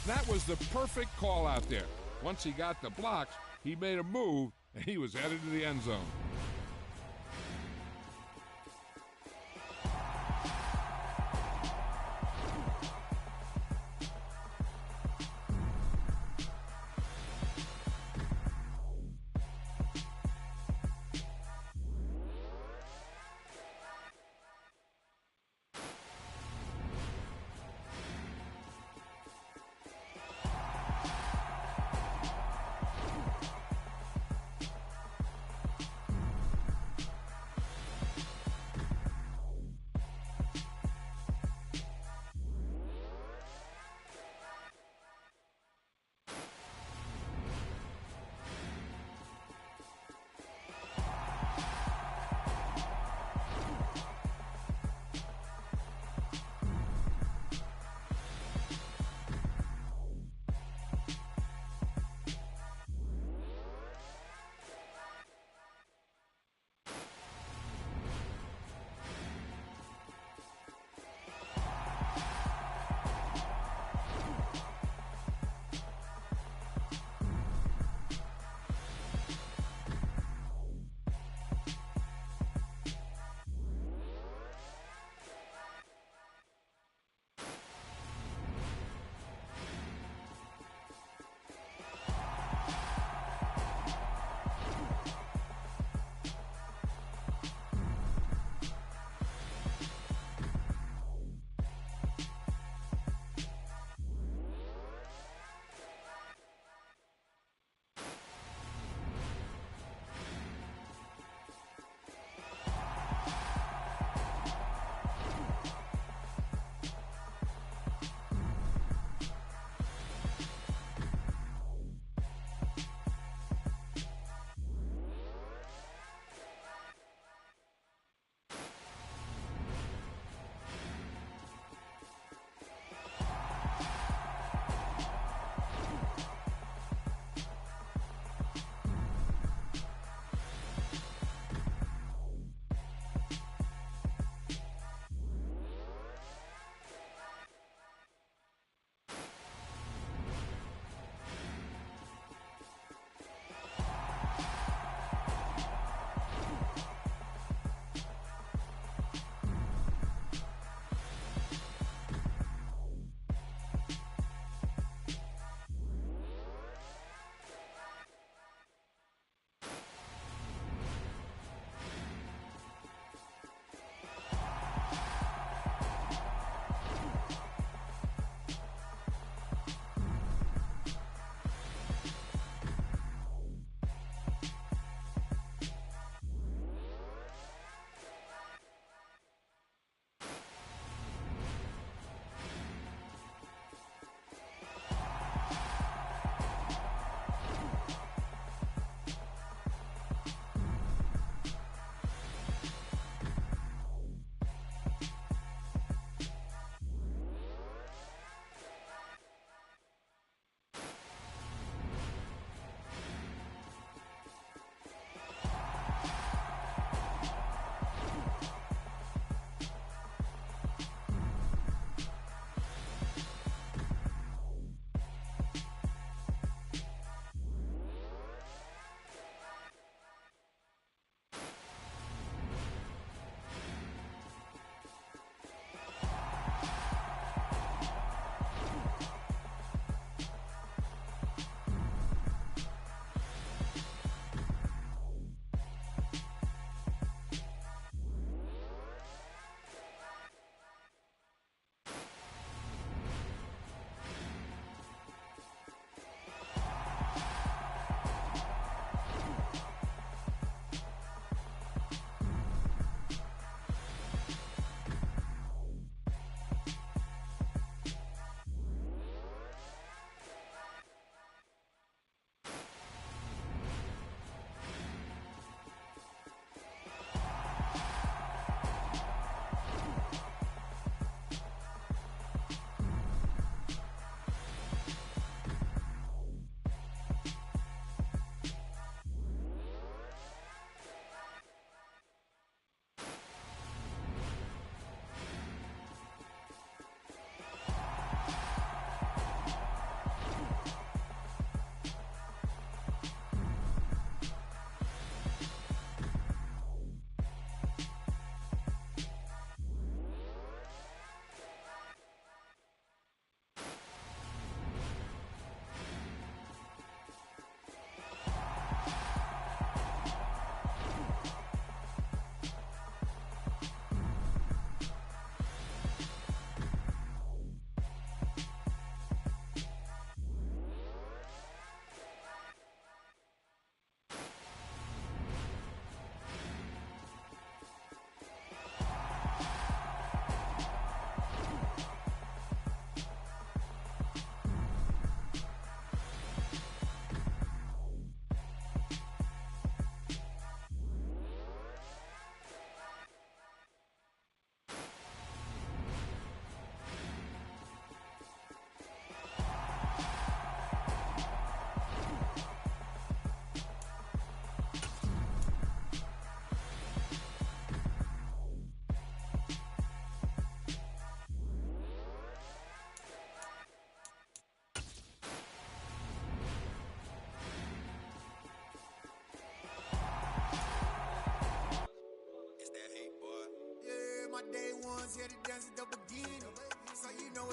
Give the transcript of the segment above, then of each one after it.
That was the perfect call out there. Once he got the blocks, he made a move, and he was headed to the end zone.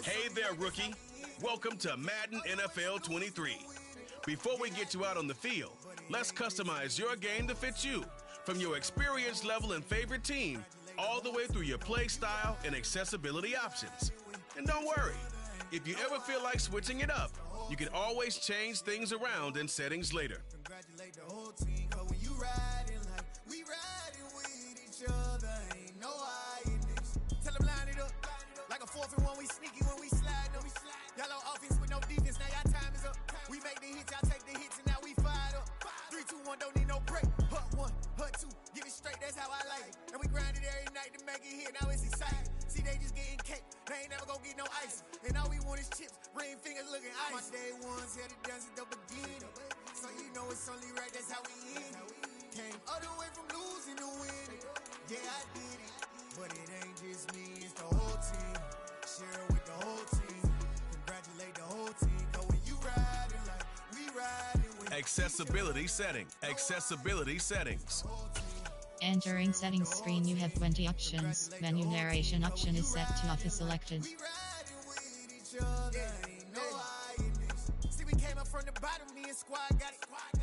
Hey there, rookie. Welcome to Madden NFL 23. Before we get you out on the field, let's customize your game to fit you, from your experience level and favorite team, all the way through your play style and accessibility options. And don't worry, if you ever feel like switching it up, you can always change things around in settings later. Congratulate the whole team, 'cause when you riding like we riding with each other, ain't no hiding this. Tell them line it up, like a 4-and-1, we sneaky when we slide them. Y'all on offense with no defense, now y'all time is up. We make the hits, y'all take the hits, and now we fired up. 3, 2, 1, don't need no break. Hut 1, hut 2, get it straight, that's how I like it. And we grind it every night to make it hit, now it's exciting. See, they just getting cake, they ain't never gonna get no ice. And all we want is chips, ring fingers looking ice. My day ones had it done since the beginning. So you know it's only right, that's how we end it. Came all the way from losing to winning. Yeah, I did it, but it ain't just me, it's the whole team. Share it with the whole team. Congratulate the whole team, 'cause when you riding like we riding with Accessibility setting. Accessibility settings. Entering settings screen, you have 20 options. Menu narration option is set to auto selected. we riding with each other, ain't no hiding this. See, we came up from the bottom, me and squad got it.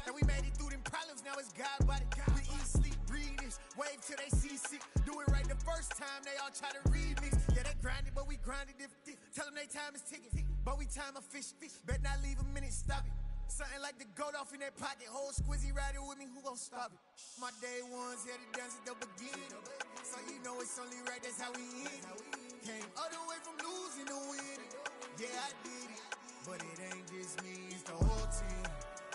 And we made it through them problems, now it's God body. We eat, sleep, breathe this, wave till they see sick. Do it right the first time, they all try to remix. Yeah, they grinded, but we grinded different. Tell them they time is ticking, but we time a fish. Bet not leave a minute, stop it. Something like the goat off in that pocket. Whole squizzy riding with me, who gon' stop it? My day ones had it done since the beginning. So you know it's only right, that's how we end it. Came all the way from losing to winning. Yeah, I did it, but it ain't just me, it's the whole team.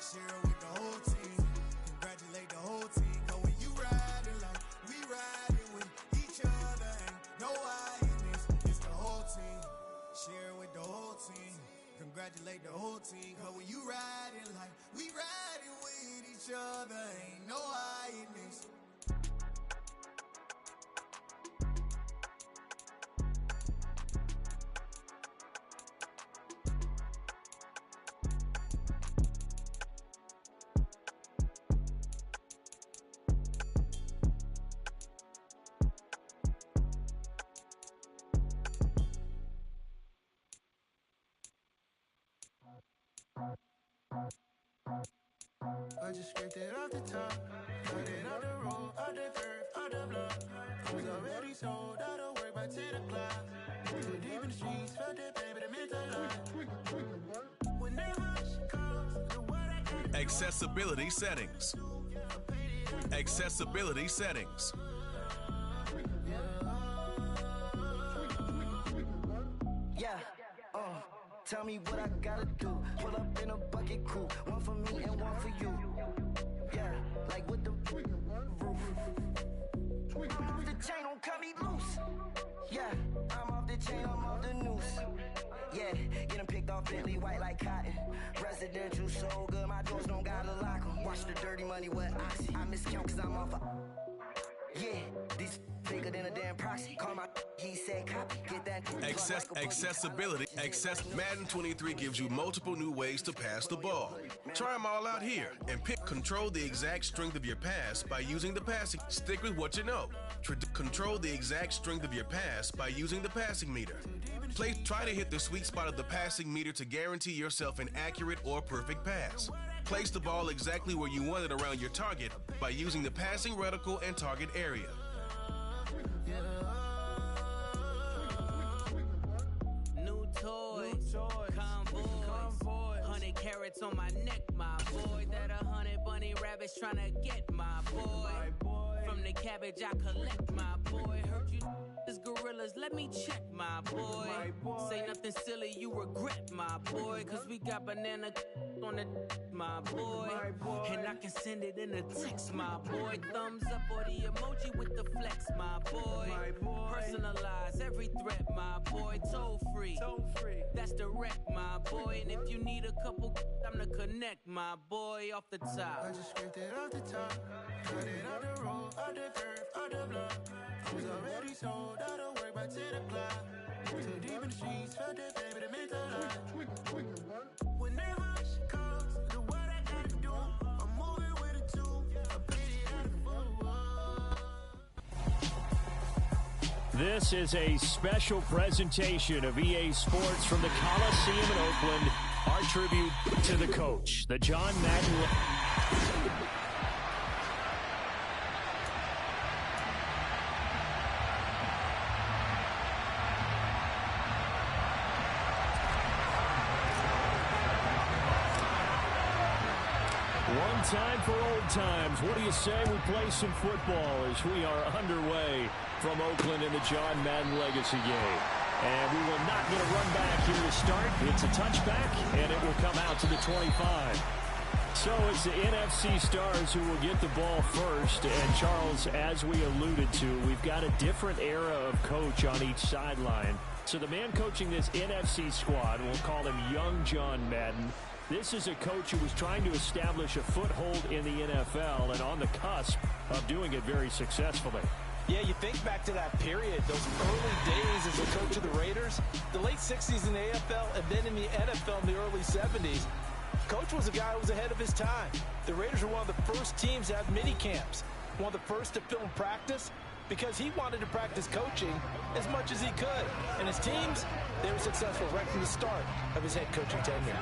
Share it with the whole team. Congratulate the whole team, 'cause when you riding like we riding with each other, ain't no hiding this, it's the whole team. Share it with the whole team. Congratulate the whole team, 'cause when you riding like we riding with each other, ain't no hiding this. I just scraped it off the top, cut it off the road, out the curve, out the block. Was already sold, out of work by 10 o'clock. Too deep in the streets, felt that pain, but it meant a lot. Whenever she calls, the word I got. Accessibility settings. Accessibility settings. Yeah, tell me what I gotta do. Pull up in a bucket crew, one for me and one for you. Yeah, like with the roof. I'm off the chain, don't cut me loose. Yeah, I'm off the chain, I'm off the noose. Yeah, getting picked off Bentley white like cotton. Residential so good, my doors don't gotta lock 'em. Watch the dirty money with oxy. I miscount 'cause I'm off a. Yeah, these bigger than a damn proxy. Call my he said copy. Get that Accessibility. Madden 23 gives you multiple new ways to pass the ball. Try them all out here and control the exact strength of your pass by using the passing. Stick with what you know. Control the exact strength of your pass by using the passing meter. Try to hit the sweet spot of the passing meter to guarantee yourself an accurate or perfect pass. Place the ball exactly where you want it around your target by using the passing reticle and target area. New toys, convoys, 100 carats on my neck, my boy. That 100 bunny rabbits tryna get my boy. From the cabbage I collect, my boy. Heard you is gorillas, let me check, my boy. Say nothing silly, you regret, my boy. 'Cause we got banana on the my boy. And I can send it in a text, my boy. Thumbs up or the emoji with the flex, my boy. Personalize every threat, my boy. Toll free, that's direct, my boy. And if you need a couple, I'm the connect, my boy, off the top. I just scraped it off the top, cut it off the road, out the curve, out the block. Was already sold, out of work by 10 o'clock. Too deep in the streets, felt that pain, but it meant a lot. Whenever she calls, the word I gotta do, I'm moving with a two. I played it out of football. This is a special presentation of EA Sports from the Coliseum in Oakland. Our tribute to the coach, the John Madden. One time for old times. What do you say we play some football as we are underway from Oakland in the John Madden Legacy game? And we will not get a run back here to start. It's a touchback, and it will come out to the 25. So it's the NFC Stars who will get the ball first. And, Charles, as we alluded to, we've got a different era of coach on each sideline. So the man coaching this NFC squad, we'll call him Young John Madden. This is a coach who was trying to establish a foothold in the NFL and on the cusp of doing it very successfully. Yeah, you think back to that period, those early days as a coach of the Raiders, the late 60s in the AFL, and then in the NFL in the early 70s. Coach was a guy who was ahead of his time. The Raiders were one of the first teams to have mini camps, one of the first to film practice, because he wanted to practice coaching as much as he could. And his teams, they were successful right from the start of his head coaching tenure.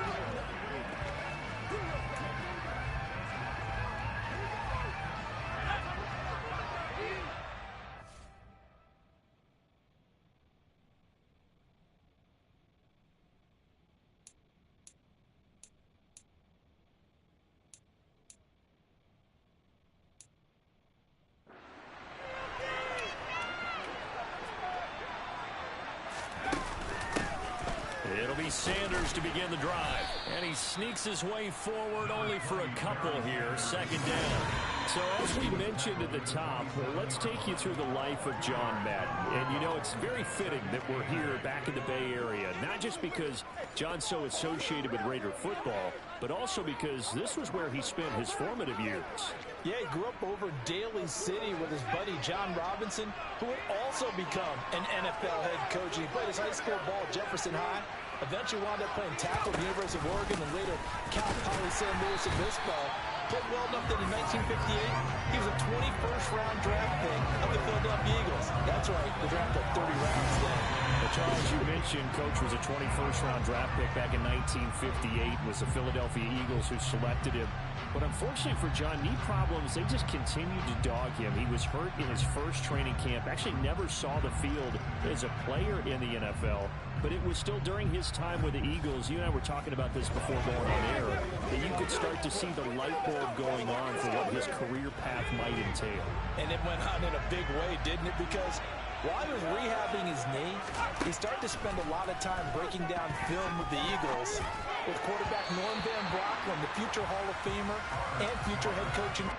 It'll be Sanders to begin the drive. And he sneaks his way forward only for a couple here, second down. So as we mentioned at the top, let's take you through the life of John Madden. And, you know, it's very fitting that we're here back in the Bay Area, not just because John's so associated with Raider football, but also because this was where he spent his formative years. Yeah, he grew up over in Daly City with his buddy John Robinson, who would also become an NFL head coach. He played his high school ball at Jefferson High, eventually wound up playing tackle at the University of Oregon, and later Cal Poly San Luis Obispo. Played well enough that in 1958, he was a 21st round draft pick of the Philadelphia Eagles. That's right, the draft took 30 rounds then. But Charles, you mentioned Coach was a 21st round draft pick back in 1958. It was the Philadelphia Eagles who selected him. But unfortunately for John, knee problems, they just continued to dog him. He was hurt in his first training camp, actually never saw the field as a player in the NFL. But it was still during his time with the Eagles, you and I were talking about this before going on air, that you could start to see the light bulb going on for what his career path might entail. And it went on in a big way, didn't it? Because while he was rehabbing his knee, he started to spend a lot of time breaking down film with the Eagles, with quarterback Norm Van Brocklin, the future Hall of Famer and future head coaching.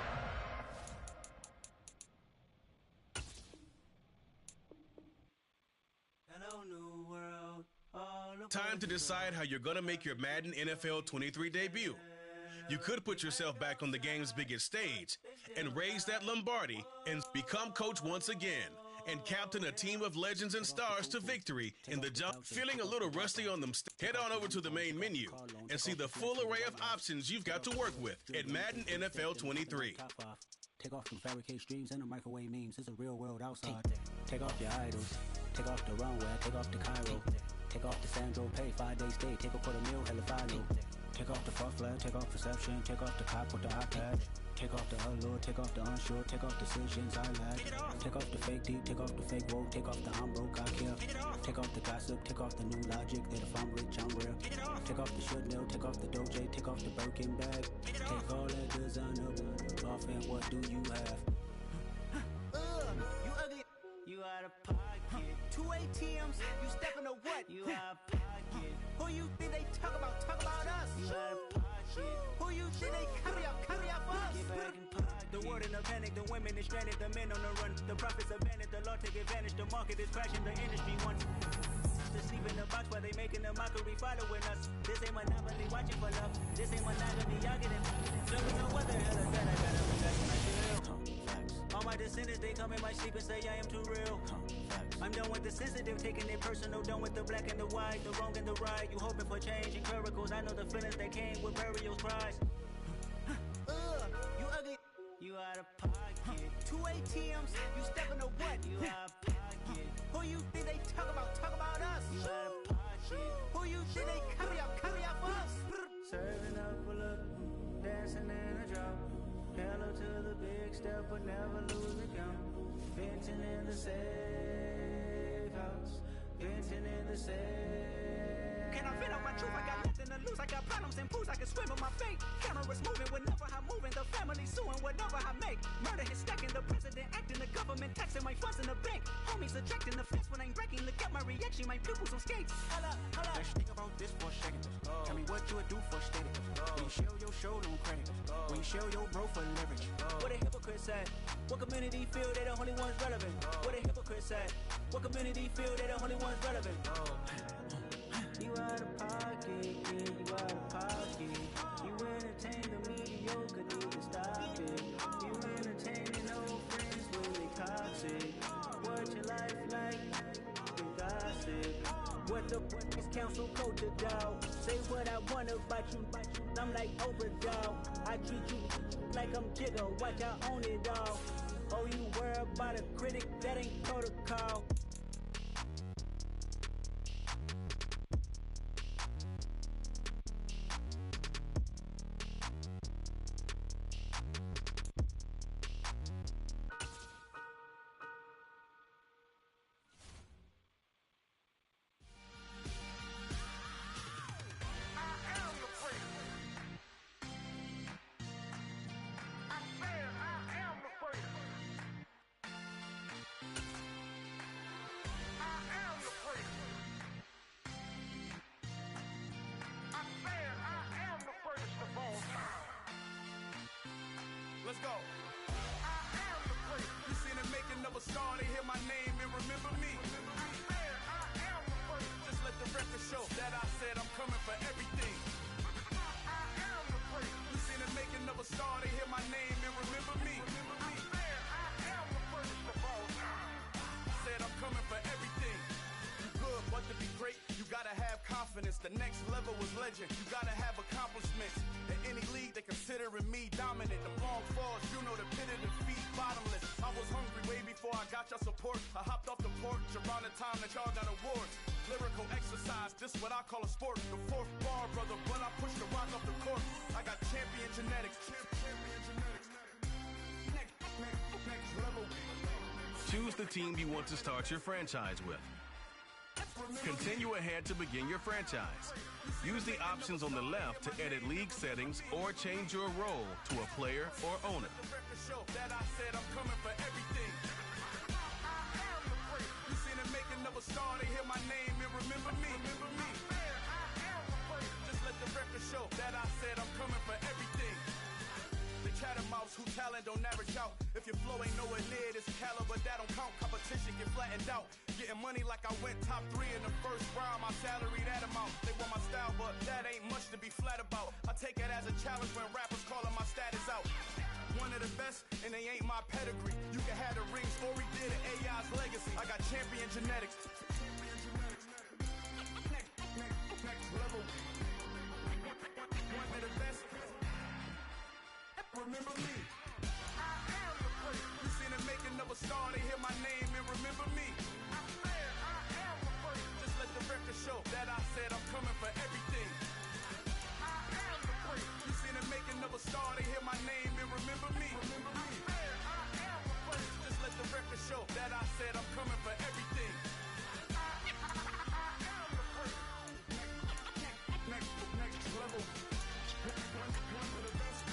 Time to decide how you're going to make your Madden NFL 23 debut. You could put yourself back on the game's biggest stage and raise that Lombardi and become coach once again and captain a team of legends and stars to victory in the jump. Feeling a little rusty on them? Head on over to the main menu and see the full array of options you've got to work with at Madden NFL 23. Take off from fabricate streams and the microwave memes. It's a real world outside. Take off your idols. Take off the runway. Take off the Cairo. Take off the Sandro Pay. 5-day stay. Take a quarter meal. Hella final. Take off the far flag. Take off perception. Take off the cop with the iPad. Take off the allure. Take off the unsure. Take off decisions I lack. Take off the fake deep. Take off the fake woke. Take off the I'm broke. I care. Take off the gossip. Take off the new logic that if I'm rich I'm real. Take off the should know. Take off the Doge. Take off the Birkin bag. Take all that designer off and what do you have? You ugly. You out of pocket. 2 ATMs. You stepping to what? You out of pocket. Who you think they talk about? Talk about us. You out of pocket. Who you think they carry out for us? Get back in pocket. The world in a panic. The women is stranded. The men on the run. The profits abandoned. The law take advantage. The market is crashing. The industry wants to sleep in the box while they making a mockery following us. This ain't monopoly watching for love. This ain't monogamy. Y'all getting jumping on what the hell is that? I gotta invest when I feel. All my descendants, they come in my sleep and say I am too real. I'm done with the sensitive, taking it personal. Done with the black and the white, the wrong and the right. You hoping for change and miracles. I know the feelings that came with burial cries. You ugly. You out of pocket. 2 ATMs. You stepping to what? You out of pocket. you think they talk about us? Who you think they copy out for us? Serving up a look, dancing in a drop. Hello to the big step, but never lose a count. Venting in the safe house, venting in the safe. Can I vent out my truth? I got nothing to lose. I got problems and booze. I can swim with my fate. Cameras moving whenever I'm moving. The family suing whatever I make. Murder is stacking. The president acting. The government taxing my funds in the bank. Homies ejecting the fence when I'm breaking. Look at my reaction. My pupils on skates. Hold up. Let's think about this for a second. Tell me what you would do for status. When you show your show, no credit. When you show your bro for leverage. What a hypocrite said. What community feel they the only ones relevant? What a hypocrite said. What community feel they the only ones relevant? You out of pocket, yeah, you out of pocket. You entertain the mediocre, need to stop it. You entertaining old friends when they toxic. What your life like? You gossip. What the is council culture, dog? Say what I want about you. I'm like Oprah, dog. I treat you like I'm Jigga. Watch I own it all. Oh, you worry about a critic? That ain't protocol. Let's go. I am the great. You seen the making of a star, they hear my name and remember me. I am the great. Just let the record show that I said I'm coming for everything. I am the great. You seen the making of a star, they hear my name and remember me. I am the greatest of all time. Said I'm coming for everything. You good, but to be great, you gotta have confidence. The next level was legend. You gotta have accomplishments. In any league, they considering me dominant. The long falls, you know the pit of defeat, bottomless. I was hungry way before I got your support. I hopped off the porch around the time that y'all got awards. Lyrical exercise, this what I call a sport. The fourth bar, brother, when I push the rock off the court. I got champion genetics. Next level. Choose the team you want to start your franchise with. Continue ahead to begin your franchise. Use the options on the left to edit league settings or change your role to a player or owner. That I said I'm coming for everything. I am the great. You seen the making of a star, they hear my name and remember me. I am the great. Just let the record show that I said I'm coming for everything. The chattermouths who talent don't average out. If your flow ain't nowhere near this caliber, that don't count. Competition get flattened out. Getting money like I went top 3 in the first round. My salary that amount. They want my style, but that ain't much to be flat about. I take it as a challenge when rappers calling my status out. One of the best, and they ain't my pedigree. You can have the rings, or we did it. AI's legacy. I got champion genetics. Next level. One of the best. Remember me. I am the great. You seen the making of a star, they hear my name and remember me. I am the great. Just let the record show that I said I'm coming for everything. I am the great. You seen the making of a star, they hear my name and remember me. I am the great. Just let the record show that I said I'm coming for everything. I am the great. Next level. One of the best.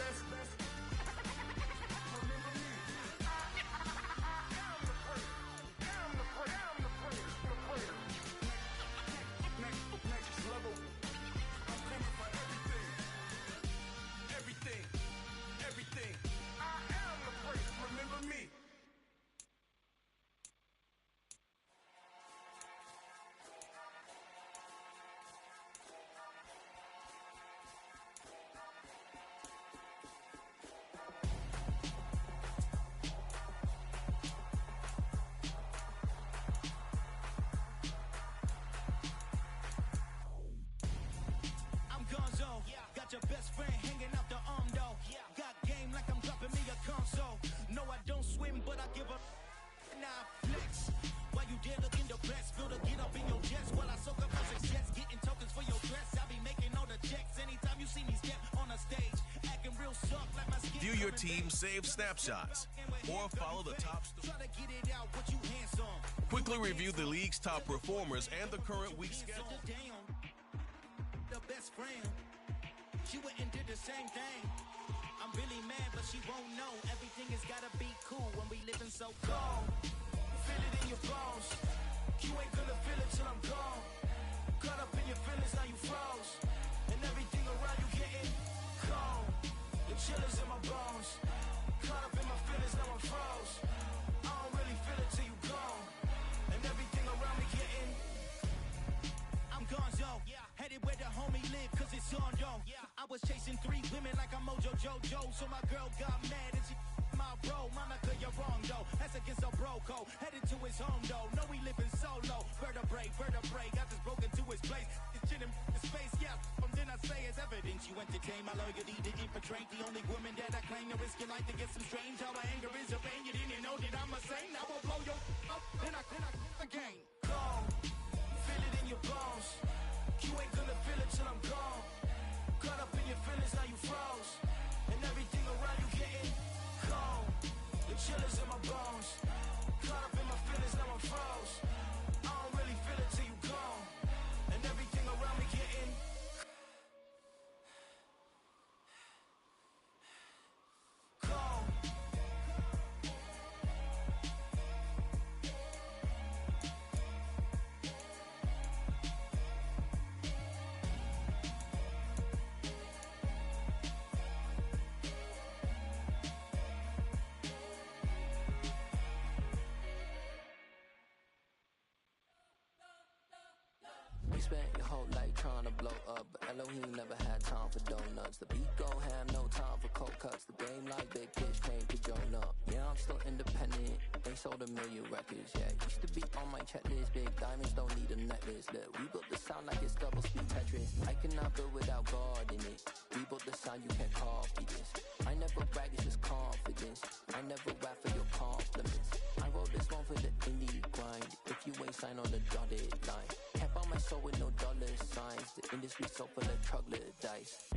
View your team's saved snapshots or follow the top Quickly review the league's top performers and the current week's schedule. The best friend, she went and did the same thing. I'm really mad, but she won't know. Everything has gotta be cool when we living so cold. Feel it in your bones. You ain't gonna feel it till I'm gone. Caught up in your feelings, now you froze. And everything around you getting cold. The chill is in my bones. Caught up in my feelings, now I'm froze. I don't really feel it till you gone. And everything around me getting I'm gonzo. Headed where the homie live, cause it's on though. I was chasing 3 women like I'm Mojo Jojo. So my girl got mad and she my bro. Mama, girl, you're wrong though. That's against a bro code. Headed to his home though. No, we living solo. Vertebrae. Got this broken to his place. It's chin in his face, yeah. Then I say it's evidence. You entertain my loyalty to infiltrate. The only woman that I claim to risk your life to get some strange. How my anger is a pain. You didn't know that I'm a saint. I will blow your up. Then I again. Cold. Feel it in your bones. You ain't gonna feel it till I'm gone. Caught up in your feelings, now you froze. And everything around you getting cold. The chill is in my bones. Caught up in my feelings, now I'm froze. I don't really feel it till you gone. And everything around me getting cold. Spent your whole life trying to blow up, but Elohim never had time for donuts. The beat go ham, no time for cold cuts. The game like big kids came to join up. Yeah, I'm still independent. They sold 1 million records. Yeah, used to be on my checklist. Big diamonds don't need a necklace. Look, we built the sound like it's double speed Tetris. I cannot build without God in it. We built the sound, you can't copy this. I never brag, it's just confidence. I never rap for your compliments. I wrote this one for the indie grind. If you ain't signed on the dotted line, can't buy my soul with no dollar signs. The industry so full of troglodytes.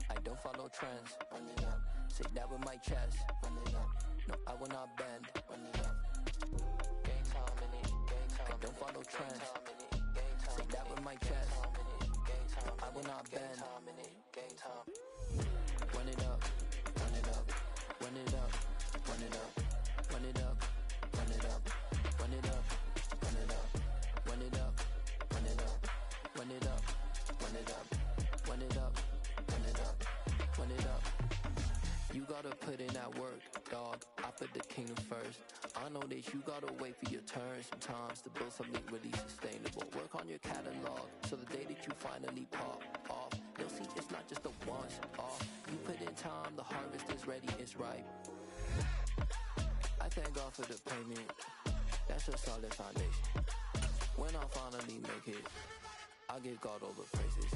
I don't follow trends. Run it up. Say that with my chest. Run it up. No, I will not bend. Run it up. Game time in it. Game time. I don't follow trends. Say that with my chest. No, I will not bend. Game time. Run it up. Run it up. Run it up. Run it up. Run it up. Run it up. Run it up. Run it up. Run it up. Run it up. Run it up. Run it up. Run it up. Run it up. Run it up. You gotta put in that work, dog. I put the kingdom first. I know that you gotta wait for your turn sometimes to build something really sustainable. Work on your catalog, so the day that you finally pop off, you'll see it's not just a once off. You put in time, the harvest is ready, it's ripe. I thank God for the payment. That's a solid foundation. When I finally make it, I'll give God all the praises.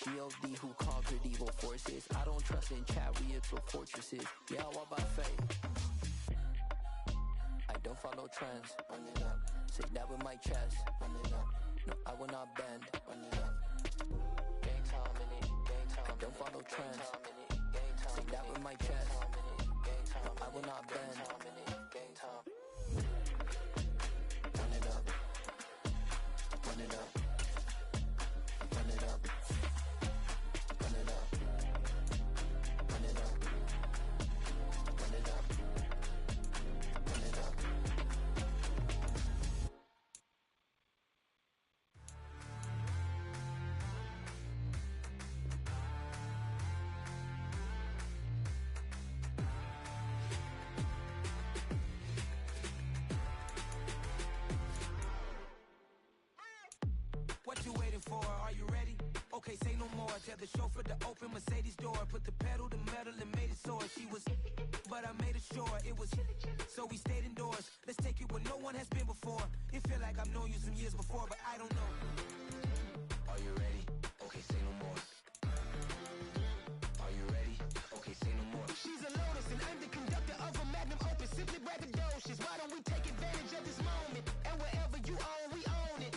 G.O.D. who conquered evil forces. I don't trust in chariots or fortresses. Yeah, I walk by faith. I don't follow trends. Run it up. Say that with my chest. Run it up. No, I will not bend. Run it up. Game time in it. Game time. I don't follow trends. Say that with my chest. No, I will not bend. Game time. Run it up. Run it up. Run it up. Run it up. Run it up. Run it up. Run it up. What you waiting for? Are you ready? Okay, say no more. Tell the chauffeur to open Mercedes door. Put the pedal to metal and made it soar. She was, but I made it sure it was. So we stayed indoors. Let's take it where no one has been before. It feel like I've known you some years before, but I don't know. Are you ready? Okay, say no more. Are you ready? Okay, say no more. She's a Lotus and I'm the conductor of a magnum opus. Simply braggadocious. Why don't we take advantage of this moment? And wherever you own, we own it.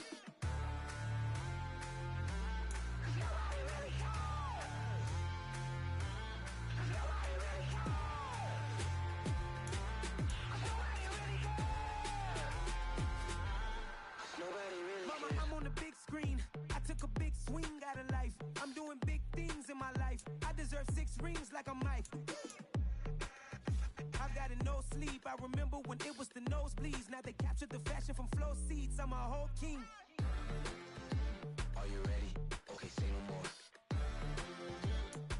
I remember when it was the nosebleeds. Now they captured the fashion from flow seats. I'm a whole king. Are you ready? Okay, say no more.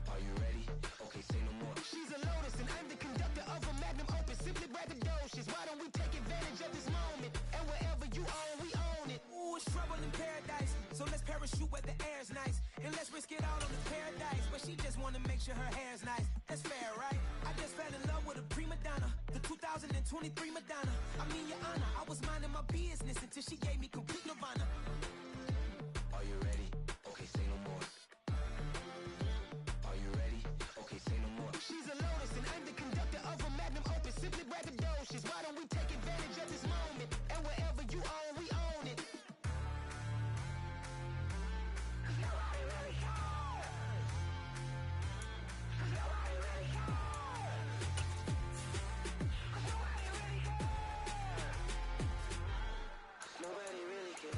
Are you ready? Okay, say no more. She's a lotus and I'm the conductor of a magnum opus. Simply braggadocious. Why don't we take advantage of this moment? And wherever you own, we own it. Ooh, it's trouble in paradise. So let's parachute where the air's nice. And let's risk it all on the paradise. But she just wanna make sure her hair's nice. That's fair, right? I just fell in love with a prima donna. The 2023 Madonna. I mean, your honor, I was minding my business until she gave me complete nirvana. Are you ready? Okay, say no more. Are you ready? Okay, say no more. She's a lotus and I'm the conductor of a magnum opus. Simply braggadocious. Why don't we take advantage of this moment? And wherever you own, we own it. Nobody really cares. Nobody really cares. Nobody really cares. Nobody really cares.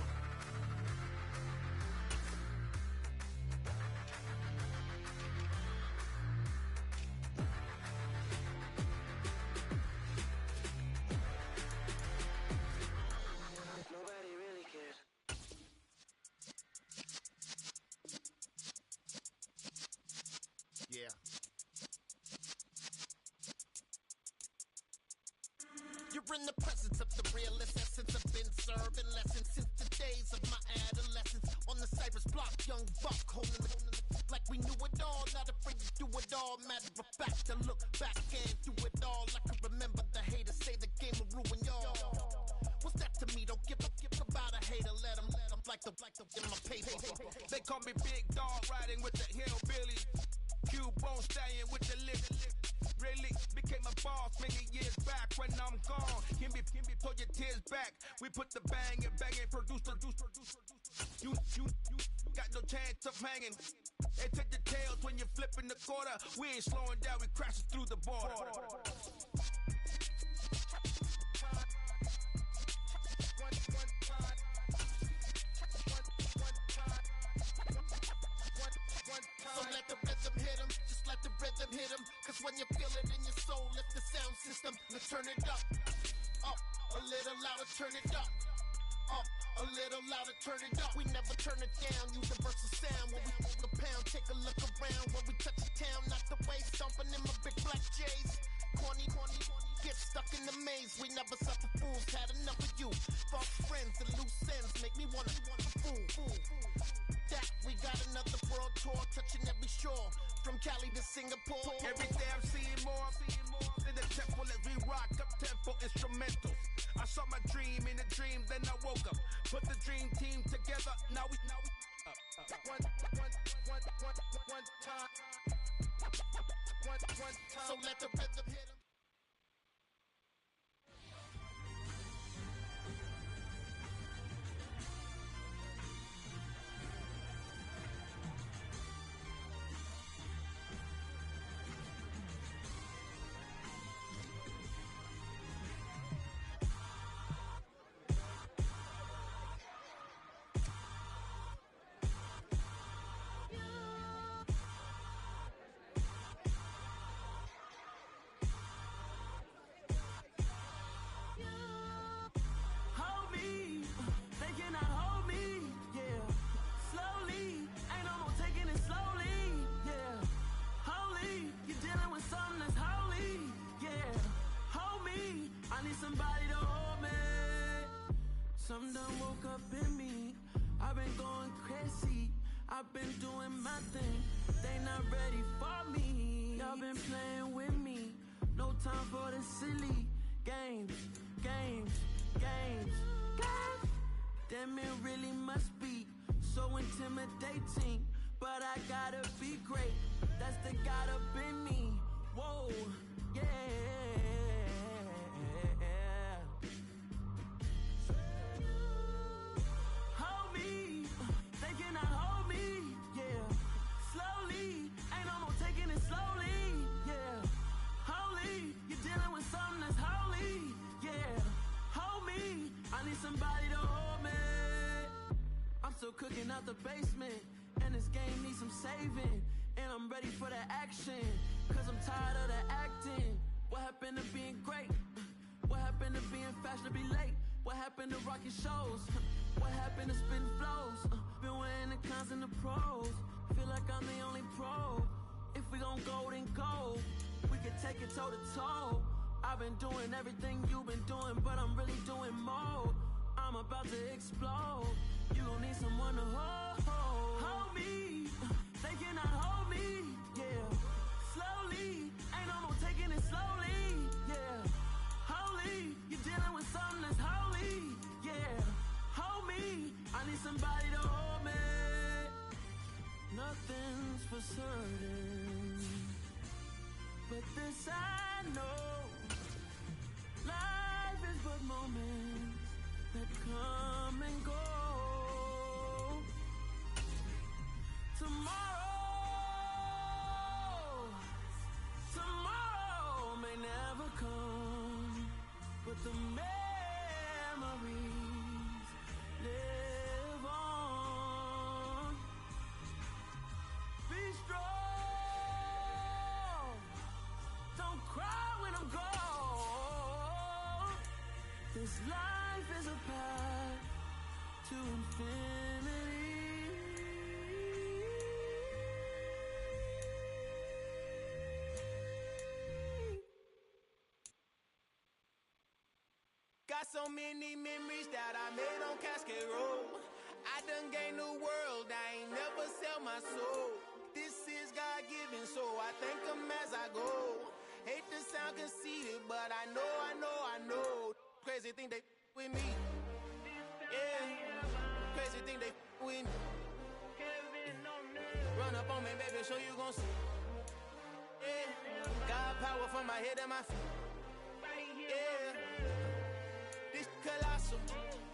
Nobody really cares. Yeah. You're in the presence of the realest essence. I've been serving lessons since the days of my adolescence. On the Cypress block, young buck holding it like we knew it all. Not afraid to do it all. Matter of fact, to look back and do it all. I can remember the haters say the game will ruin y'all. What's that to me? Don't give about a hater. Let them like the in my paper. They call me Big Dog, riding with the hillbilly. Q-Bone stallion with the lip. Really became a boss many years back. When I'm gone, Kimby, pull your tears back. We put the bang and produce. You got no chance of hanging. They take the tails when you're flipping the quarter. We ain't slowing down, we crashing through the border. So let the rhythm hit him, just let the rhythm hit him. Cause when you feel it in your soul, lift the sound system. Let's turn it up, a little louder, turn it up, a little louder, turn it up. We never turn it down, universal sound. When we move the pound, take a look around. When we touch the town, not the way, stomping in my big black J's. Corny, get stuck in the maze. We never suffer fools, had enough of you. False friends and loose ends make me wanna fool. That we got another world tour, touching every shore, from Cali to Singapore. Every day I'm seeing more in the temple as we rock up tempo instrumentals. I saw my dream in a dream, then I woke up. Put the dream team together. Now we one time. So let the rhythm hit him. Something done woke up in me. I've been going crazy. I've been doing my thing. They not ready for me. Y'all been playing with me. No time for the silly games. Damn, it really must be so intimidating. But I gotta be great. That's the God up in me. Whoa, yeah. Somebody to hold me. I'm still cooking out the basement, and this game needs some saving. And I'm ready for the action, cause I'm tired of the acting. What happened to being great? flash to be late. What happened to rocking shows? What happened to spitting flows? Been wearing the cons and the pros. Feel like I'm the only pro. If we gon' go, then go. We can take it toe to toe. I've been doing everything you've been doing, but I'm really doing more. I'm about to explode. You gon' need someone to hold me. They cannot hold me, yeah. Slowly, ain't no more taking it slowly, yeah. Holy, you're dealing with something that's holy, yeah. Hold me, I need somebody to hold me. Nothing's for certain, but this I know. Life is but moments that come and go. Tomorrow may never come, but the memories live on. Be strong, don't cry when I'm gone. This life is a path to infinity. Got so many memories that I made on Cascade Road. I done gained the world, I ain't never sell my soul. This is God-given, so I thank him as I go. Hate to sound conceited, but I know. Crazy thing they with me. Yeah, crazy thing they with me. Run up on me, baby, so you gon' see. Yeah, God power from my head and my feet. Yeah. This colossal,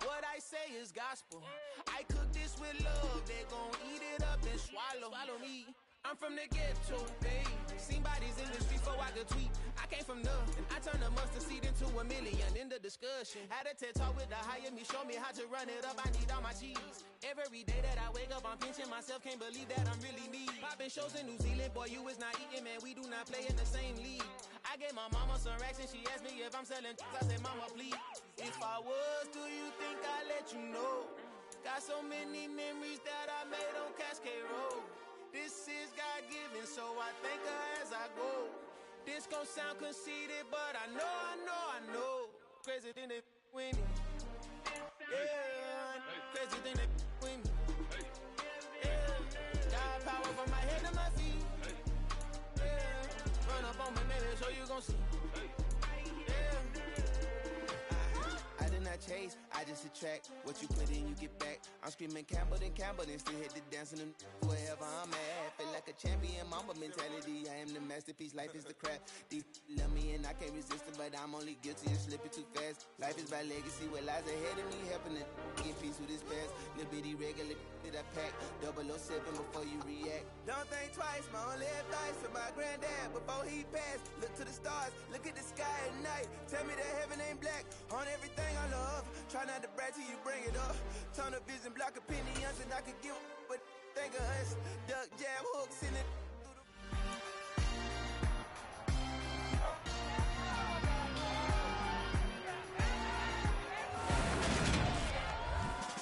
what I say is gospel. I cook this with love, they gon' eat it up and swallow me. I'm from the ghetto, babe. Seen bodies in the streets before I could tweet. I came from nothing, I turned a mustard seed into a million. In the discussion, had a TED talk with the higher me, show me how to run it up. I need all my cheese. Every day that I wake up, I'm pinching myself, can't believe that I'm really me. Popping shows in New Zealand, boy, you is not eating, man. We do not play in the same league. I gave my mama some racks and she asked me if I'm selling. I said, mama, please. If I was, do you think I'd let you know? Got so many memories that I made on Cascade Road. This is God-given, so I thank her as I go. This gon' sound conceited, but I know. Crazy thing they with me. Yeah, crazy thing they with me. Yeah, God power from my head to my feet. Yeah, run up on me, baby, so you gon' see. I did not chase, I just attract. What you put in, you get back. I'm screaming Campbell, then still hit the dance and wherever I'm at. Feel like a champion, mamba mentality. I am the masterpiece, life is the crap. Deep love me and I can't resist it, but I'm only guilty of slipping too fast. Life is by legacy, what lies ahead of me, helping to get peace with this past. Little bitty regular that I pack, 007 before you react. Don't think twice, my only advice for my granddad before he passed. Look to the stars, look at the sky at night. Tell me that heaven ain't black on everything I love. Try not to brag till you bring it up. Turn a vision, block opinions, and I could give up, but think of us. Duck, jab, hooks in it.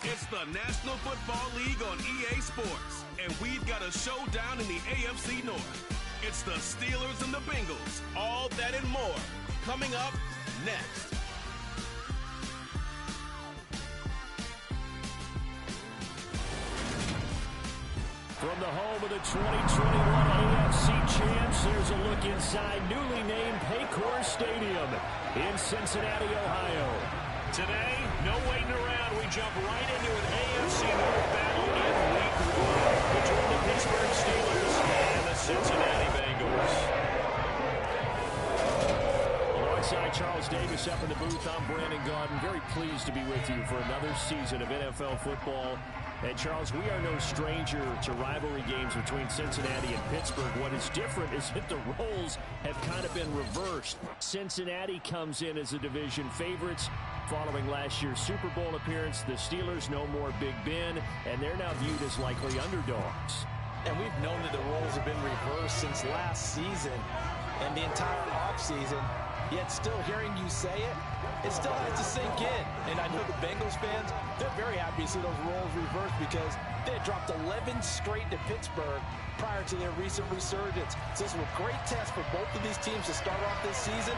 It's the National Football League on EA Sports, and we've got a showdown in the AFC North. It's the Steelers and the Bengals, all that and more, coming up next. From the home of the 2021 AFC champs, there's a look inside newly named Paycor Stadium in Cincinnati, Ohio. Today, no waiting around. We jump right into an AFC North battle in Week 1 between the Pittsburgh Steelers and the Cincinnati Bengals. Alongside Charles Davis up in the booth, I'm Brandon Gaudin. Very pleased to be with you for another season of NFL football. And Charles, we are no stranger to rivalry games between Cincinnati and Pittsburgh. What is different is that the roles have kind of been reversed. Cincinnati comes in as a division favorites following last year's Super Bowl appearance. The Steelers no more Big Ben, and they're now viewed as likely underdogs. And we've known that the roles have been reversed since last season and the entire offseason. yet still hearing you say it, it still has to sink in. And I know the Bengals fans, they're very happy to see those roles reversed because they had dropped 11 straight to Pittsburgh prior to their recent resurgence. So this was a great test for both of these teams to start off this season.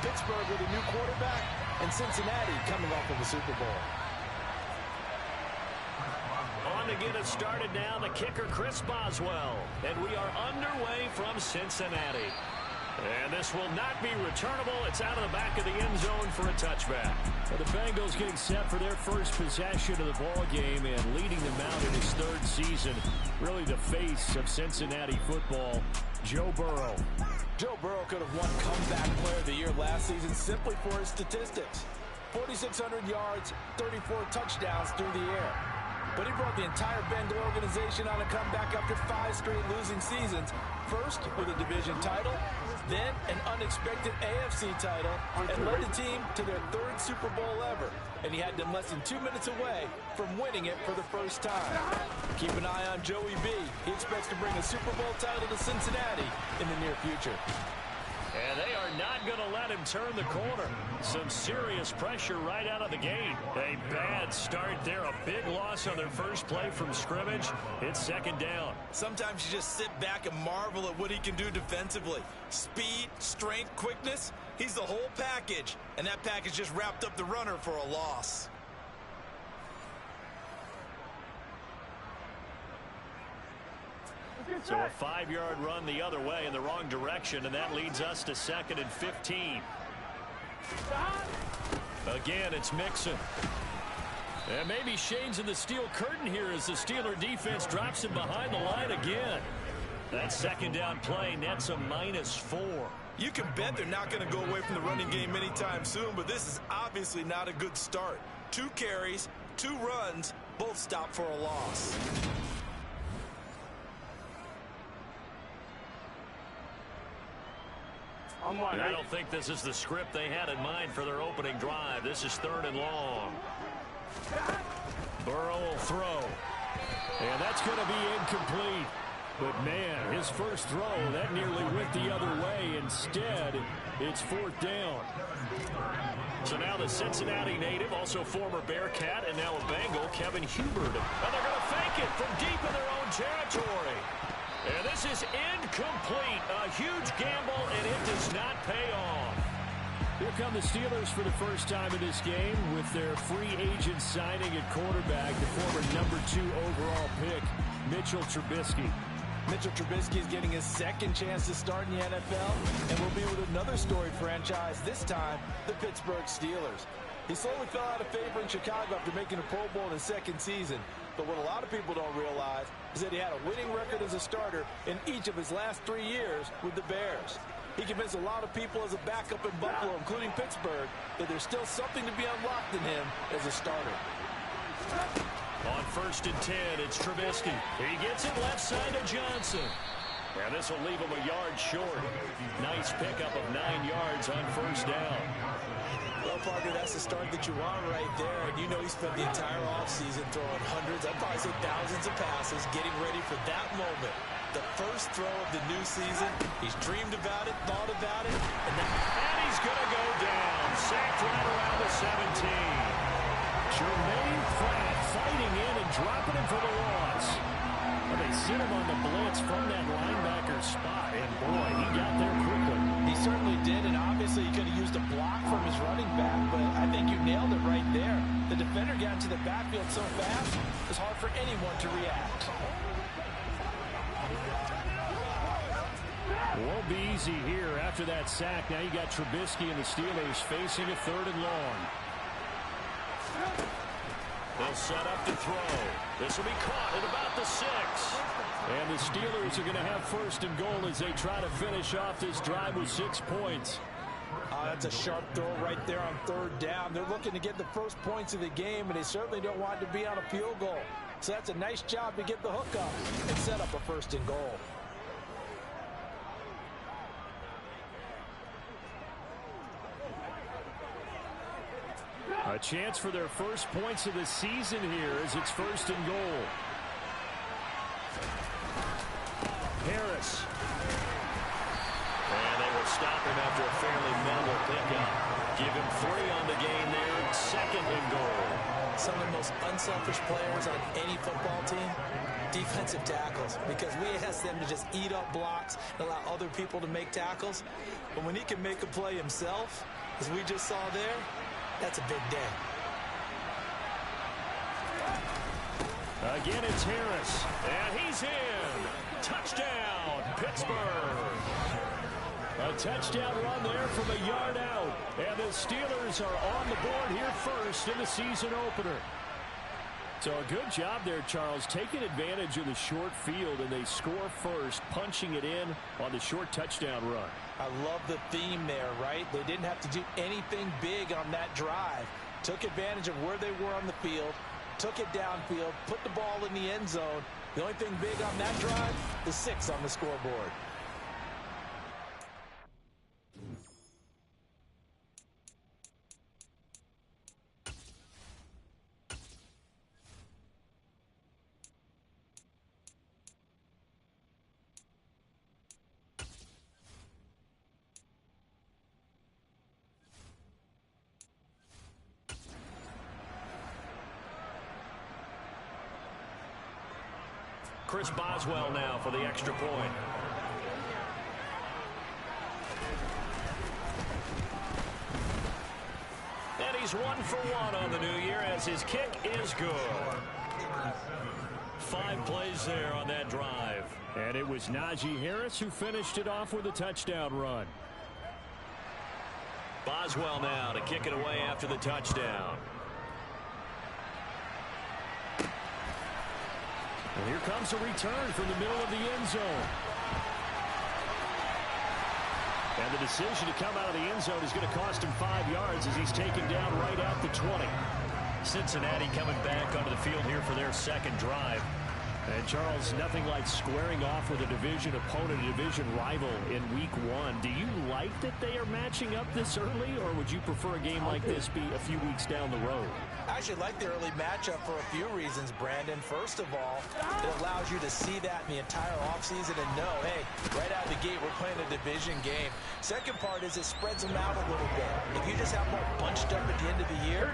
Pittsburgh with a new quarterback, and Cincinnati coming off of the Super Bowl. On to get us started now, the kicker, Chris Boswell. And we are underway from Cincinnati. And this will not be returnable. It's out of the back of the end zone for a touchback. Well, the Bengals getting set for their first possession of the ball game and leading them out in his third season. Really the face of Cincinnati football, Joe Burrow. Joe Burrow could have won Comeback Player of the Year last season simply for his statistics. 4,600 yards, 34 touchdowns through the air. But he brought the entire Bengal organization on a comeback after 5 straight losing seasons. First with a division title, then an unexpected AFC title, and led the team to their 3rd Super Bowl ever. And he had them less than 2 minutes away from winning it for the first time. Keep an eye on Joey B. He expects to bring a Super Bowl title to Cincinnati in the near future. And they are not going to let him turn the corner. Some serious pressure right out of the gate. A bad start there. A big loss on their first play from scrimmage. It's second down. Sometimes you just sit back and marvel at what he can do defensively. Speed, strength, quickness. He's the whole package. And that package just wrapped up the runner for a loss. So a 5-yard run the other way in the wrong direction, and that leads us to 2nd and 15. Again, it's Mixon. And maybe Shane's in the steel curtain here as the Steeler defense drops him behind the line again. That second down play nets a -4. You can bet they're not going to go away from the running game anytime soon, but this is obviously not a good start. 2 carries, 2 runs, both stopped for a loss. I don't think this is the script they had in mind for their opening drive. This is 3rd and long. Burrow will throw. And that's going to be incomplete. But, man, his first throw, that nearly went the other way. Instead, it's 4th down. So now the Cincinnati native, also former Bearcat, and now a Bengal, Kevin Hubbard. And they're going to fake it from deep in their own territory. And this is incomplete. A huge gamble, and it does not pay off. Here come the Steelers for the first time in this game with their free agent signing at quarterback, the former #2 overall pick, Mitchell Trubisky. Mitchell Trubisky is getting his 2nd chance to start in the NFL, and will be with another storied franchise, this time the Pittsburgh Steelers. He slowly fell out of favor in Chicago after making a Pro Bowl in his 2nd season. But what a lot of people don't realize is that he had a winning record as a starter in each of his last 3 years with the Bears. He convinced a lot of people as a backup in Buffalo, including Pittsburgh, that there's still something to be unlocked in him as a starter. On 1st and 10, it's Trubisky. He gets it left side to Johnson. And this will leave him a yard short. Nice pickup of 9 yards on 1st down. Well, Parker, that's the start that you want right there. And you know he spent the entire offseason throwing hundreds, I'd probably say thousands of passes, getting ready for that moment. The first throw of the new season. He's dreamed about it, thought about it. And he's going to go down. Sacked right around the 17. Jermaine Pratt fighting in and dropping him for the loss. Well, they sit him on the blitz from that linebacker spot. And, boy, he got there quickly. He certainly did, and obviously he could have used a block from his running back, but I think you nailed it right there. The defender got into the backfield so fast, it's hard for anyone to react. It won't be easy here after that sack. Now you got Trubisky and the Steelers facing a 3rd and long. They'll set up to throw. This will be caught at about the 6. And the Steelers are going to have 1st and goal as they try to finish off this drive with 6 points. That's a sharp throw right there on 3rd down. They're looking to get the first points of the game, and they certainly don't want to be on a field goal. So that's a nice job to get the hook up and set up a 1st and goal. A chance for their first points of the season here as it's 1st and goal. Harris. And they will stop him after a fairly minimal pickup. Give him 3 on the game there, 2nd and goal. Some of the most unselfish players on any football team, defensive tackles, because we ask them to just eat up blocks and allow other people to make tackles. But when he can make a play himself, as we just saw there, that's a big day. Again, it's Harris, and he's in. Touchdown, Pittsburgh. A touchdown run there from a yard out. And the Steelers are on the board here first in the season opener. So a good job there, Charles, taking advantage of the short field, and they score first, punching it in on the short touchdown run. I love the theme there, right? They didn't have to do anything big on that drive. Took advantage of where they were on the field, took it downfield, put the ball in the end zone. The only thing big on that drive is 6 on the scoreboard. Chris Boswell now for the extra point. And he's 1 for 1 on the new year as his kick is good. 5 plays there on that drive. And it was Najee Harris who finished it off with a touchdown run. Boswell now to kick it away after the touchdown. And here comes a return from the middle of the end zone. And the decision to come out of the end zone is going to cost him 5 yards as he's taken down right at the 20. Cincinnati coming back onto the field here for their second drive. And Charles, nothing like squaring off with a division opponent, a division rival in week 1. Do you like that they are matching up this early, or would you prefer a game like this be a few weeks down the road? I actually like the early matchup for a few reasons, Brandon. First of all, it allows you to see that in the entire offseason and know, hey, right out of the gate, we're playing a division game. Second part is it spreads them out a little bit. If you just have them all bunched up at the end of the year,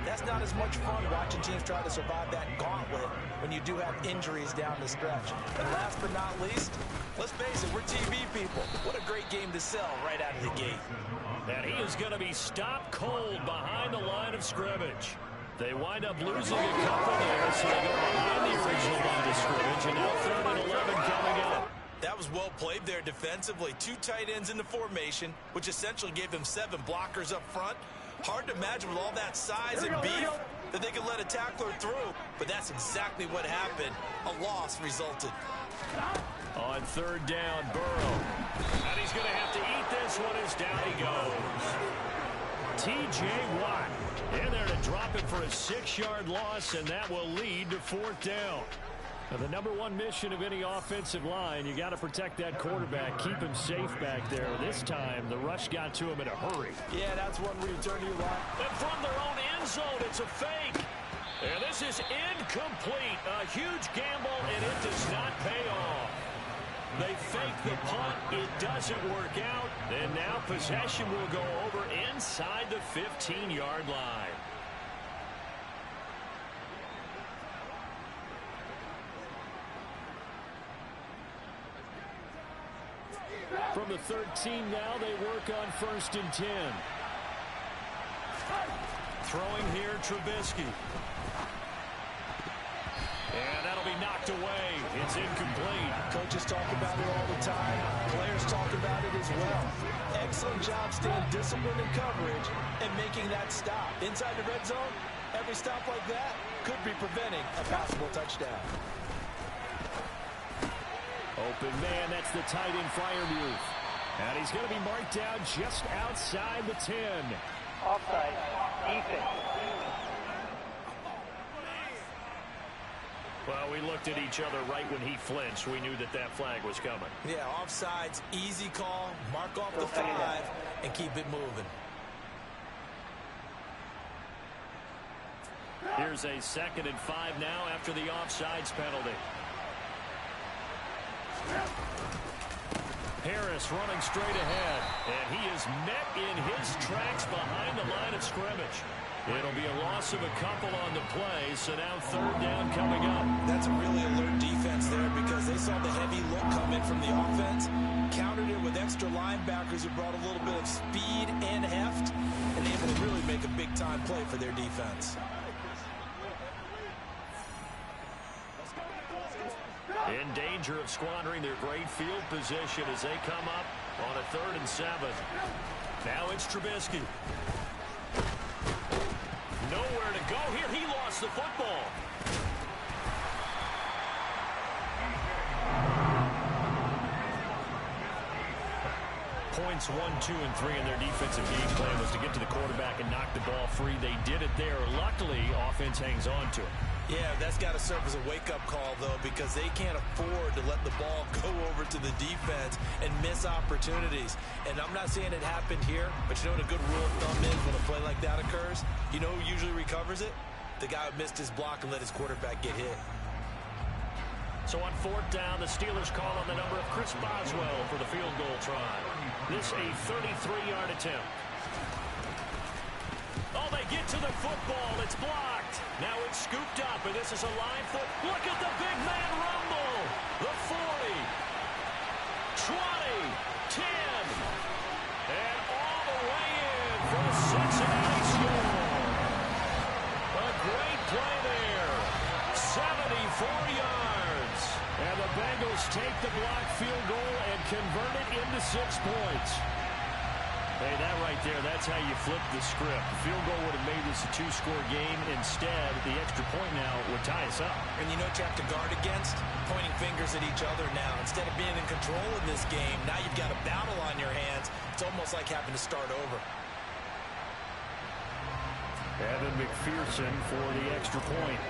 that's not as much fun watching teams try to survive that gauntlet when you do have injuries down the stretch. And last but not least, let's face it, we're TV people. What a great game to sell right out of the gate. And he is going to be stopped cold behind the line of scrimmage. They wind up losing a couple there, so they go behind the original line of scrimmage, and now 3rd and 11 coming up. That was well played there defensively. 2 tight ends in the formation, which essentially gave them 7 blockers up front. Hard to imagine with all that size and beef that they could let a tackler through, but that's exactly what happened. A loss resulted. On 3rd down, Burrow. And he's going to have to eat this one as down he goes. T.J. Watt in there to drop it for a 6-yard loss, and that will lead to 4th down. Now, the number 1 mission of any offensive line, you got to protect that quarterback, keep him safe back there. This time, the rush got to him in a hurry. Yeah, that's one where you turn to your line. And from their own end zone, it's a fake. And this is incomplete. A huge gamble, and it does not pay off. They fake the punt. It doesn't work out. And now possession will go over inside the 15-yard line. From the 13 now, they work on 1st and 10. Throwing here, Trubisky. And that'll be knocked away. It's incomplete. Coaches talk about it all the time. Players talk about it as well. Excellent job staying disciplined in coverage and making that stop. Inside the red zone, every stop like that could be preventing a possible touchdown. Open man, that's the tight end Freiermuth. And he's going to be marked down just outside the 10. Offside, Ethan. Well, we looked at each other right when he flinched. We knew that that flag was coming. Yeah, offsides, easy call, mark off the 5, and keep it moving. Here's a 2nd and 5 now after the offsides penalty. Harris running straight ahead, and he is met in his tracks behind the line of scrimmage. It'll be a loss of a couple on the play, so now third down coming up. That's a really alert defense there because they saw the heavy look come in from the offense, countered it with extra linebackers who brought a little bit of speed and heft, and able to really make a big-time play for their defense. In danger of squandering their great field position as they come up on a 3rd and 7. Now it's Trubisky. Nowhere to go here. He lost the football. Points 1, 2, and 3 in their defensive game plan was to get to the quarterback and knock the ball free. They did it there. Luckily, offense hangs on to it. Yeah, that's got to serve as a wake-up call, though, because they can't afford to let the ball go over to the defense and miss opportunities. And I'm not saying it happened here, but you know what a good rule of thumb is when a play like that occurs? You know who usually recovers it? The guy who missed his block and let his quarterback get hit. So on 4th down, the Steelers call on the number of Chris Boswell for the field goal try. This a 33-yard attempt. Oh, they get to the football. It's blocked. Now it's scooped up, and this is a line foot. Look at the big man rumble. The 40, 20, 10, and all the way in for the Cincinnati score. A great play there. 74 yards. And the Bengals take the blocked field goal and convert it into 6 points. Hey, that right there, that's how you flip the script. The field goal would have made this a 2-score game. Instead, the extra point now would tie us up. And you know what you have to guard against? Pointing fingers at each other now. Instead of being in control of this game, now you've got a battle on your hands. It's almost like having to start over. Evan McPherson for the extra point.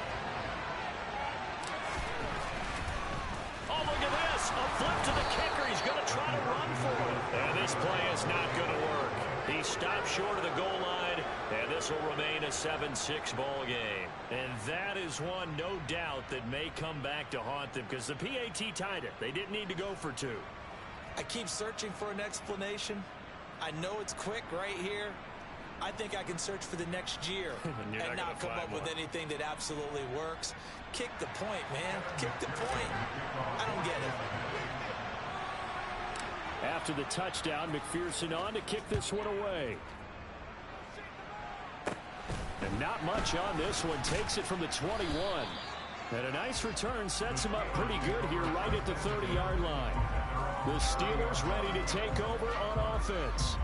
Oh, look at this. A flip to the kicker. He's going to try to run for it. And this play is not going to work. He stopped short of the goal line, and this will remain a 7-6 ball game. And that is one, no doubt, that may come back to haunt them because the PAT tied it. They didn't need to go for 2. I keep searching for an explanation. I know it's quick right here. I think I can search for the next year and not come up with anything that absolutely works. Kick the point, man. Kick the point. I don't get it. After the touchdown, McPherson on to kick this one away. And not much on this one. Takes it from the 21. And a nice return sets him up pretty good here right at the 30-yard line. The Steelers ready to take over on offense.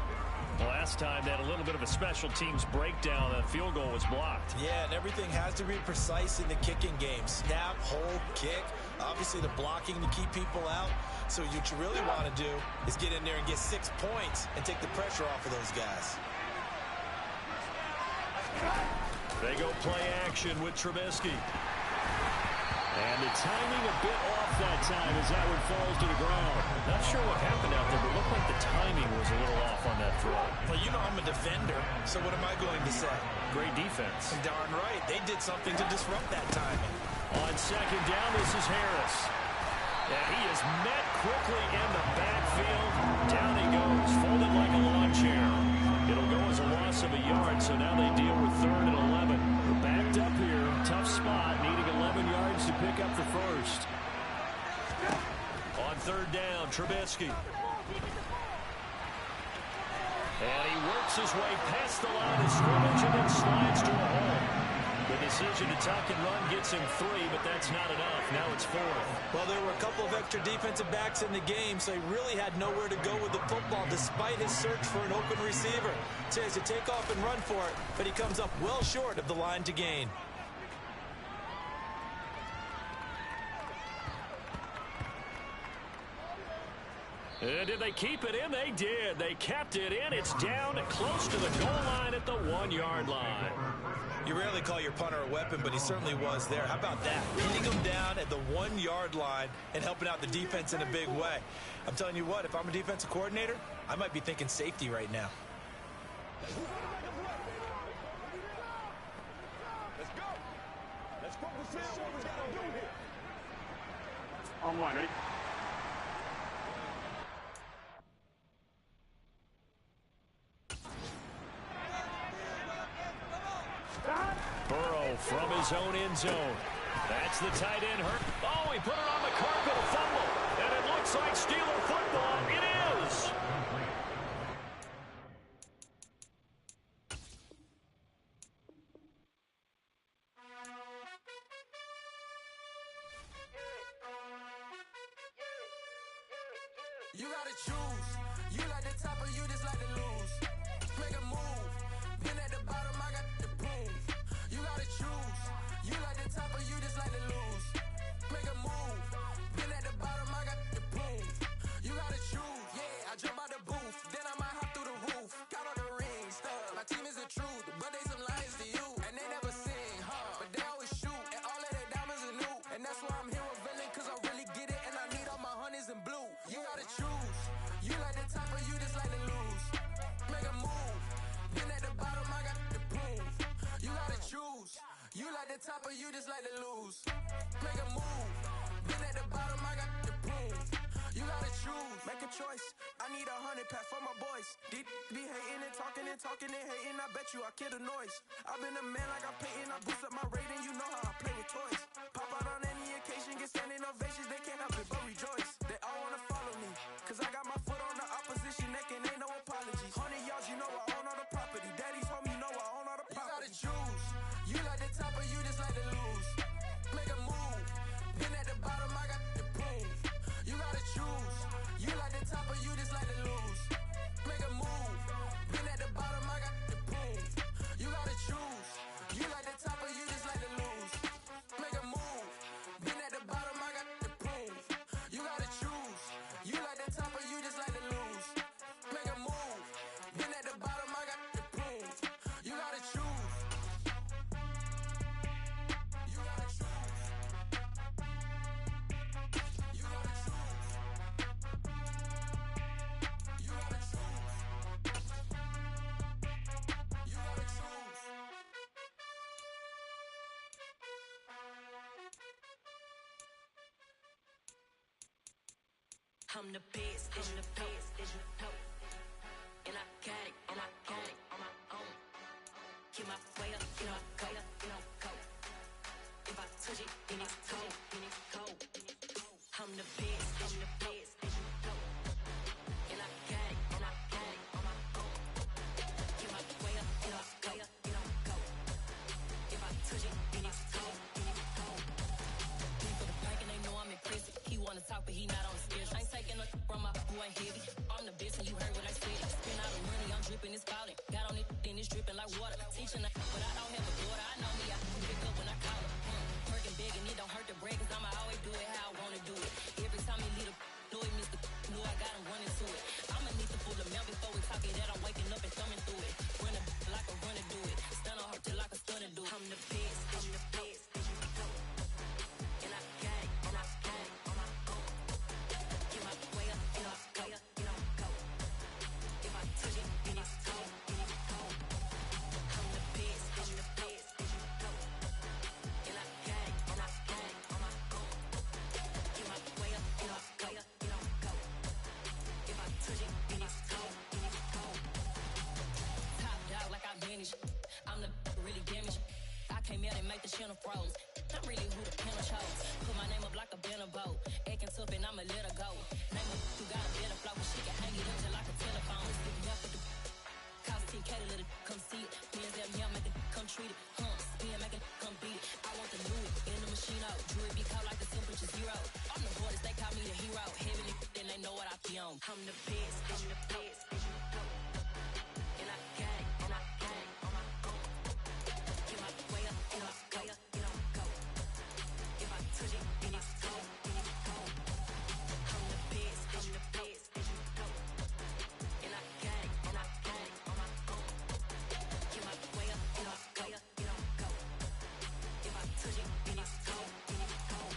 Last time they had a little bit of a special teams breakdown. The field goal was blocked. Yeah, and everything has to be precise in the kicking game. Snap, hold, kick. Obviously the blocking to keep people out. So what you really want to do is get in there and get 6 points and take the pressure off of those guys. They go play action with Trubisky. And the timing a bit off that time as that one falls to the ground. Not sure what happened out there, but it looked like the timing was a little off on that throw. Well, you know I'm a defender, so what am I going to say? Great defense. Darn right. They did something to disrupt that timing. On 2nd down, this is Harris. And he is met quickly in the backfield. Down he goes, folded like a lawn chair. It'll go as a loss of a yard, so now they deal with 3rd and 11. We're backed up here. Tough spot, needing 11 yards to pick up the first. On 3rd down, Trubisky. And he works his way past the line of scrimmage and then slides to a hole. The decision to tuck and run gets him 3, but that's not enough. Now it's 4th. Well, there were a couple of extra defensive backs in the game, so he really had nowhere to go with the football despite his search for an open receiver. So he has to take off and run for it, but he comes up well short of the line to gain. Did they keep it in? They did. They kept it in. It's down close to the goal line at the 1-yard line. You rarely call your punter a weapon, but he certainly was there. How about that? Pinning him down at the 1-yard line and helping out the defense in a big way. I'm telling you what, if I'm a defensive coordinator, I might be thinking safety right now. Let's go. Let's focus in on what we got to do here. On 1, ready? Burrow from his own end zone. That's the tight end. Oh, he put it on the carpet, a fumble. And it looks like Steeler football. It is. You gotta choose. You like the top or you just like to lose. Make a move. Been at the bottom, I got the proof. You gotta choose. You like the top or you just like to lose. Make a move. Been at the bottom, I got the proof. You gotta choose. Yeah, I jump out the booth. Then I might hop through the roof. Count on the rings. My team is the truth, but they some liars to you. And they never sing, but they always shoot. And all of their diamonds are new. And that's why I'm here with villain, cause I really get it. And I need all my honeys in blue. You gotta choose. You like the top or you just like to lose. Make a move. Been at the bottom, I got the proof. You gotta choose. You like the top or you just like to lose. Make a move. Been at the bottom, I got the proof. You gotta choose. Make a choice. I need 100 pack for my boys. Deep be hating and talking and talking and hating. I bet you I kill the noise. I've been a man like I'm Peyton. I boost up my rating. You know how I play with toys. Pop out on any occasion, get standing ovations. They can't help it but rejoice. They all wanna follow me, cause I got my foot on the opposition neck and ain't no apologies. 100 yards, you know I own all the property. Daddy's home, you know I own all the property. You gotta choose. You like the top or you just like to lose. Make a move. Been at the bottom, I got the proof. You gotta choose. You like the top or you just like to lose. Make a move. Been at the bottom, I got the proof. You gotta choose. You like the top or you just like to lose. Make a move. Been at the bottom, I got the proof. You gotta choose. You like the top or you just like to lose. Make a move. Been at the bottom, I got the proof. You gotta choose. You gotta choose. You gotta choose. You gotta choose. You gotta choose. I'm the best, I'm the best, as you know. And I got it, and I got it on my own. Get my way up, you know, go, you know, go. If I touch it, then it's cold, then it's cold. I'm the best, I'm the best, as you know. And I got it, and I got it on my own. Get my way up, you know, go, you know, go. If I touch it, then it's cold, then it's cold. People the bank and they know I'm impressive. He wanna talk, but he not on the stairs. I ain't taking a from my boy heavy. I'm the best and you heard what I said. Spend all the money, I'm dripping, it's falling. Got on it, then it's dripping like water. Teaching but I don't have a daughter. I know me, I can pick up when I call her. Working big and it don't hurt the break, cause I'ma always do it how I wanna do it. Every time he lead a know it, Mr. Know I got him running to it. I'ma need to pull the mail before we talk it that I'm waking up and thumbing through it. Run a like a runner do it. Stun on her till like a stunner do it. I'm the best, I'm the best, as you go. And I got it, and I got it on my own. Get my way up, you know, go, you know, go. If I touch it, then it's cold, then it's cold. I'm the best, I'm the best, as you go. And I got it, and I got it on my own. Get my way up, you know, go, you know, go. If I touch it, then it's cold, then it's cold. Top dog like I manage. I'm the really damaged. I came out and make the channel froze. I'm really who the panel chose. Put my name up like a banner boat. Acting tough and I'ma let her go. Name her who got a better flow, but she can hang it up just like a telephone. Stick for the cost 10K to let it come see it. Hands down here, make it come treat it. Spin, make it come beat it. I want the new it in the machine out. Jewelry be cold like the temperature zero. I'm the hardest, they call me the hero. Heaven then they know what I be on. I'm the best, I'm the best, as you know. And I got it, and I got it on my own. Get my way up, you know, go, you know, go. If I touch it, then it's cold, then it's cold. I'm the best, as you know. And I got it, and I got it on my own. Get my way up, you know, go, you know, go. If I touch it, then it's cold, then it's cold.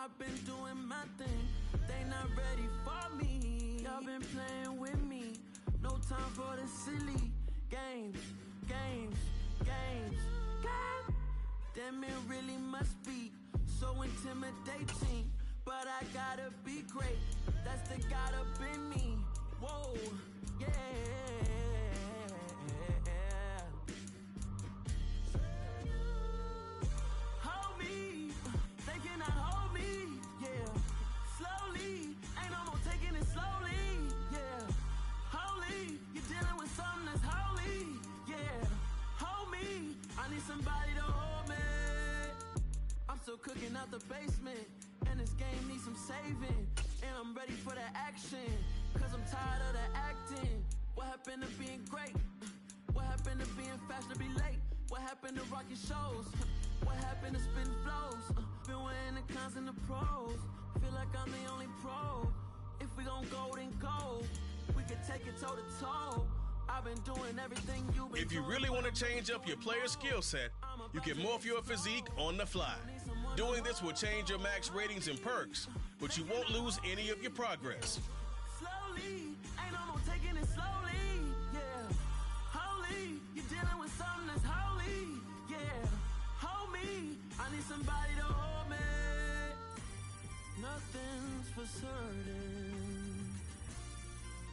I've been doing my thing. They not ready for me. Y'all been playing with me. No time for the silly games. Damn, it really must be so intimidating. But I gotta be great. That's the God up in me. Whoa, yeah. Hold me, they cannot hold me, yeah. Slowly, ain't no more taking it slowly, yeah. Holy, you're dealing with something that's holy, yeah. Hold me, I need somebody to hold me. I'm still cooking out the basement, and this game needs some saving. And I'm ready for the action, cause I'm tired of the acting. What happened to being great? What happened to being fashionably late? What happened to rocking shows? What happened to spin flows? Been wearing the cons and the pros. Feel like I'm the only pro. If we gon' go, then go. We could take it toe to toe. I've been doing everything you've been. If you really want to change up your player skill set, you can morph your physique on the fly. Doing this will change your max ratings and perks, but you won't lose any of your progress. Slowly, ain't no more taking it slowly, yeah. Holy, you're dealing with something that's holy, yeah. Hold me, I need somebody to hold me. Nothing's for certain,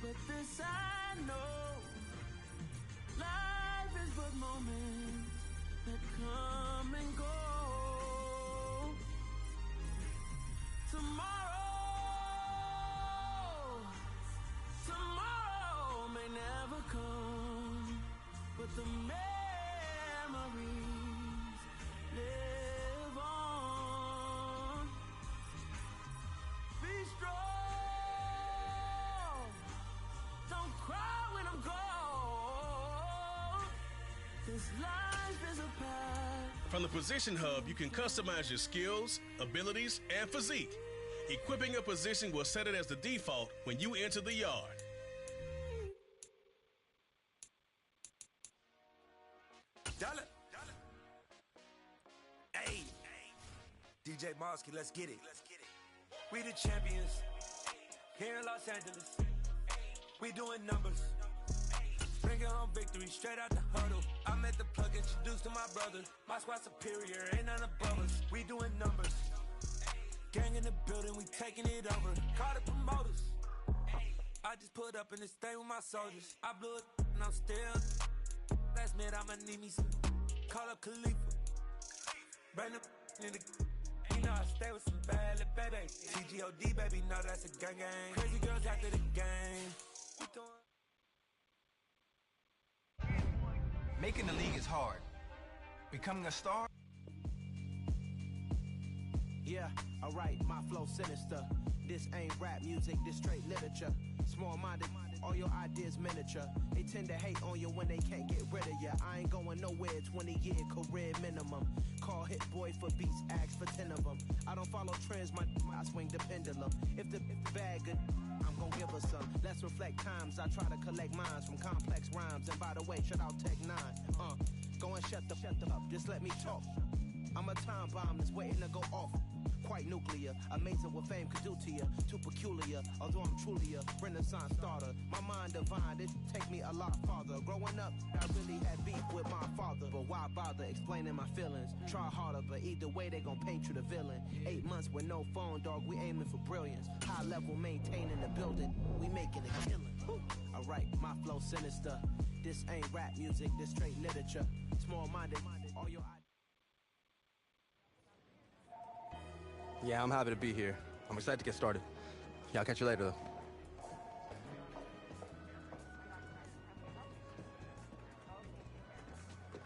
but this I know. Life is but moments that come and go. Tomorrow may never come, but the memories live on. Be strong, don't cry when I'm gone. This life is a path. From the Position Hub, you can customize your skills, abilities, and physique. Equipping a position will set it as the default when you enter the yard. Dollar. Hey, DJ Mosky, let's get it. We the champions here in Los Angeles. We doing numbers. Bringing home victory straight out the huddle. I met the plug, introduced to my brother. My squad superior, ain't none above us. We doing numbers. Gang in the building, we taking it over. Call the promoters. I just put up in this thing with my soldiers. I blew it and I'm still. Last minute, I'ma need me some. Call up Khalifa. Bring the in the. You know I stay with some bad little baby. TGOD, baby, know that's a gang gang. Crazy girls after the game. We doing. Making the league is hard. Becoming a star. Yeah, alright, my flow sinister. This ain't rap music, this straight literature. Small-minded, all your ideas miniature. They tend to hate on you when they can't get rid of you. I ain't going nowhere, 20-year career minimum. Call Hit Boy for beats, ask for 10 of them. I don't follow trends, I swing the pendulum. If the bag good, I'm gonna give her some. Let's reflect times, I try to collect minds from complex rhymes. And by the way, shout out Tech 9. Go and shut the up, just let me talk. I'm a time bomb that's waiting to go off. Quite nuclear, amazing what fame could do to you. Too peculiar, although I'm truly a renaissance starter. My mind divine, it take me a lot farther. Growing up, I really had beef with my father. But why bother explaining my feelings? Try harder, but either way they gon' paint you the villain. 8 months with no phone, dog, we aiming for brilliance. High level maintaining the building, we making a killing. Alright, my flow sinister. This ain't rap music, this straight literature. Small-minded, all your ideas. Yeah, I'm happy to be here. I'm excited to get started. Yeah, I'll catch you later, though.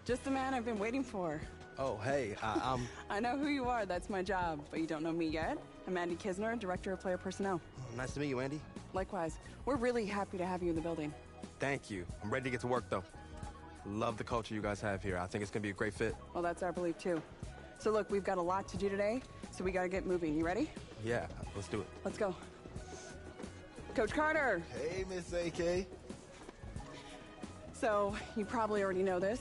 Just the man I've been waiting for. Oh, hey, I'm... I know who you are, that's my job, but you don't know me yet. I'm Andy Kisner, Director of Player Personnel. Nice to meet you, Andy. Likewise. We're really happy to have you in the building. Thank you. I'm ready to get to work, though. Love the culture you guys have here. I think it's going to be a great fit. Well, that's our belief, too. So look, we've got a lot to do today, so we gotta get moving. You ready? Yeah, let's do it. Let's go. Coach Carter! Hey, Miss AK. So, you probably already know this.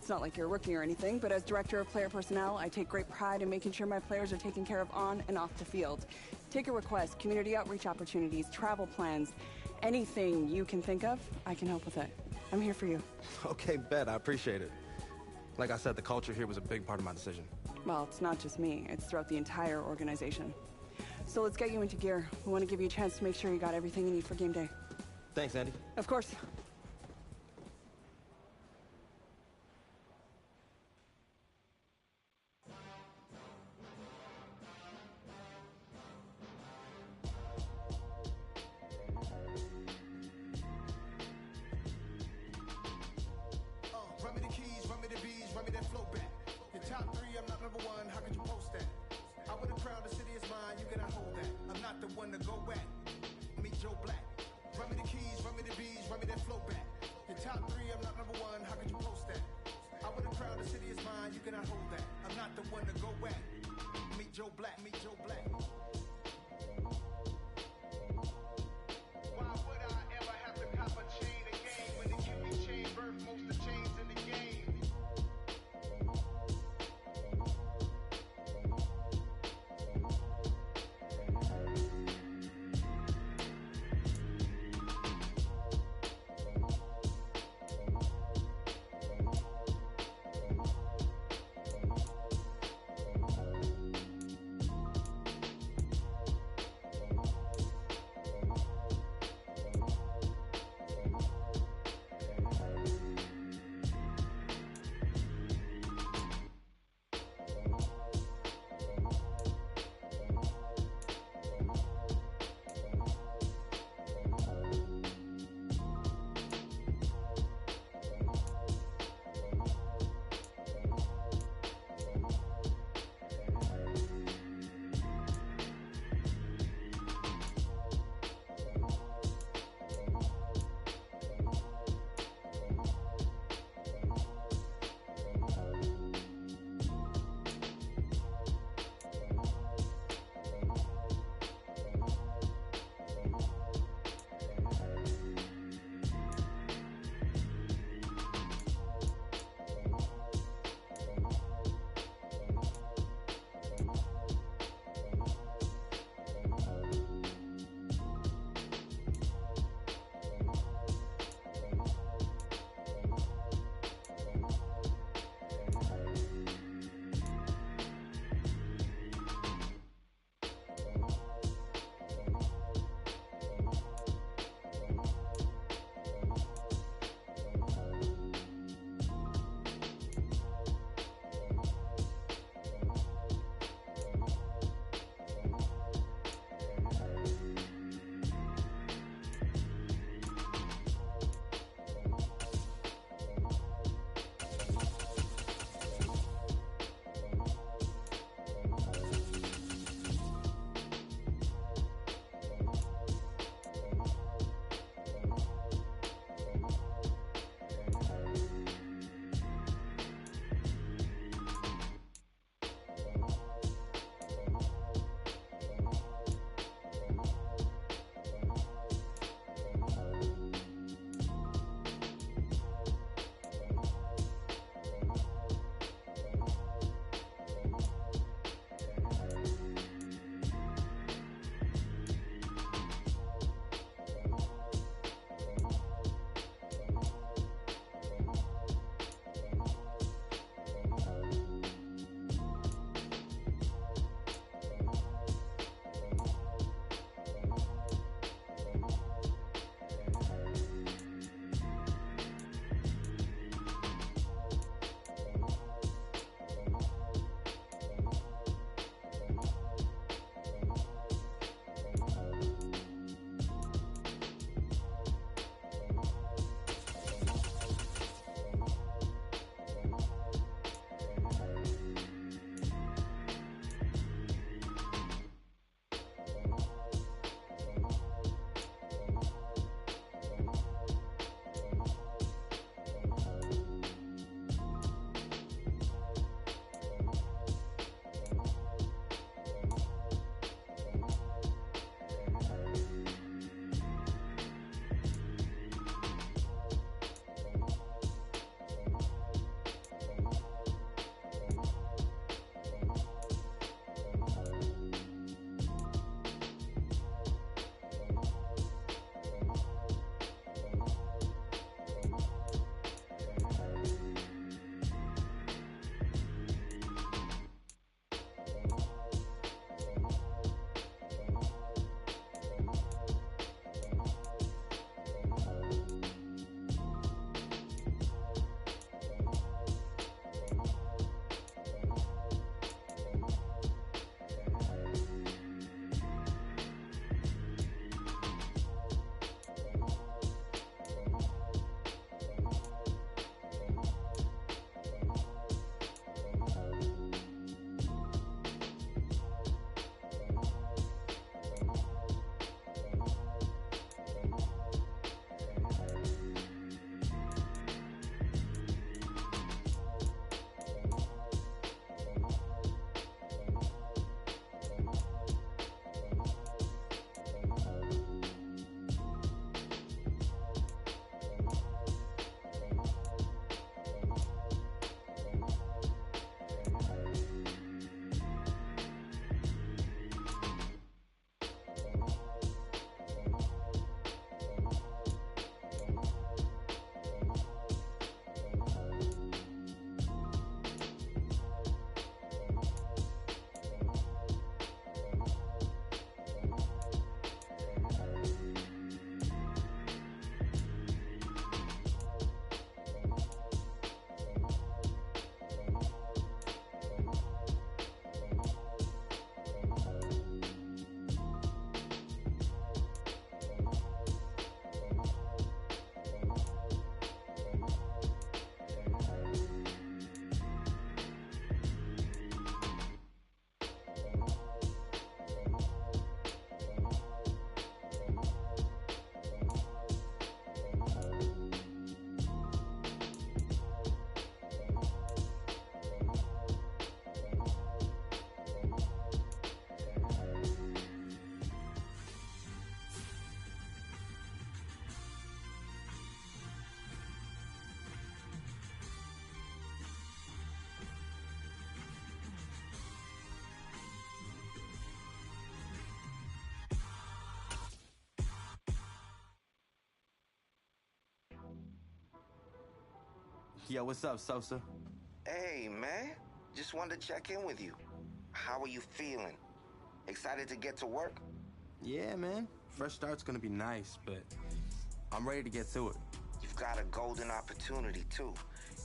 It's not like you're a rookie or anything, but as director of player personnel, I take great pride in making sure my players are taken care of on and off the field. Take a request, community outreach opportunities, travel plans, anything you can think of, I can help with it. I'm here for you. Okay, bet. I appreciate it. Like I said, the culture here was a big part of my decision. Well, it's not just me. It's throughout the entire organization. So let's get you into gear. We want to give you a chance to make sure you got everything you need for game day. Thanks, Andy. Of course. Run me the keys, run me the bees, run me that flow back. Your top three, I'm not number one, how could you post that? I would've crowned the city is mine, you cannot hold that. I'm not the one to go back. Meet Joe Black. Run me the keys, run me the bees, run me that flow back. Your top three, I'm not number one, how could you post that? I would've crowned the city is mine, you cannot hold that. I'm not the one to go back. Meet Joe Black, meet Joe Black. Why would I ever have to cop a chain again when the QB chain birth most of the chains in the game? Yo, what's up, Sosa? Hey, man. Just wanted to check in with you. How are you feeling? Excited to get to work? Yeah, man. Fresh start's gonna be nice, but I'm ready to get to it. You've got a golden opportunity, too.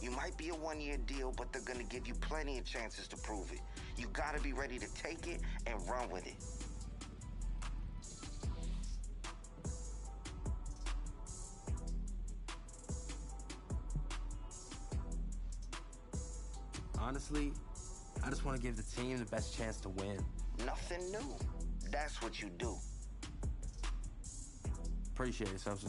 You might be a one-year deal, but they're gonna give you plenty of chances to prove it. You gotta be ready to take it and run with it. Honestly, I just want to give the team the best chance to win. Nothing new. That's what you do. Appreciate it, Sosa.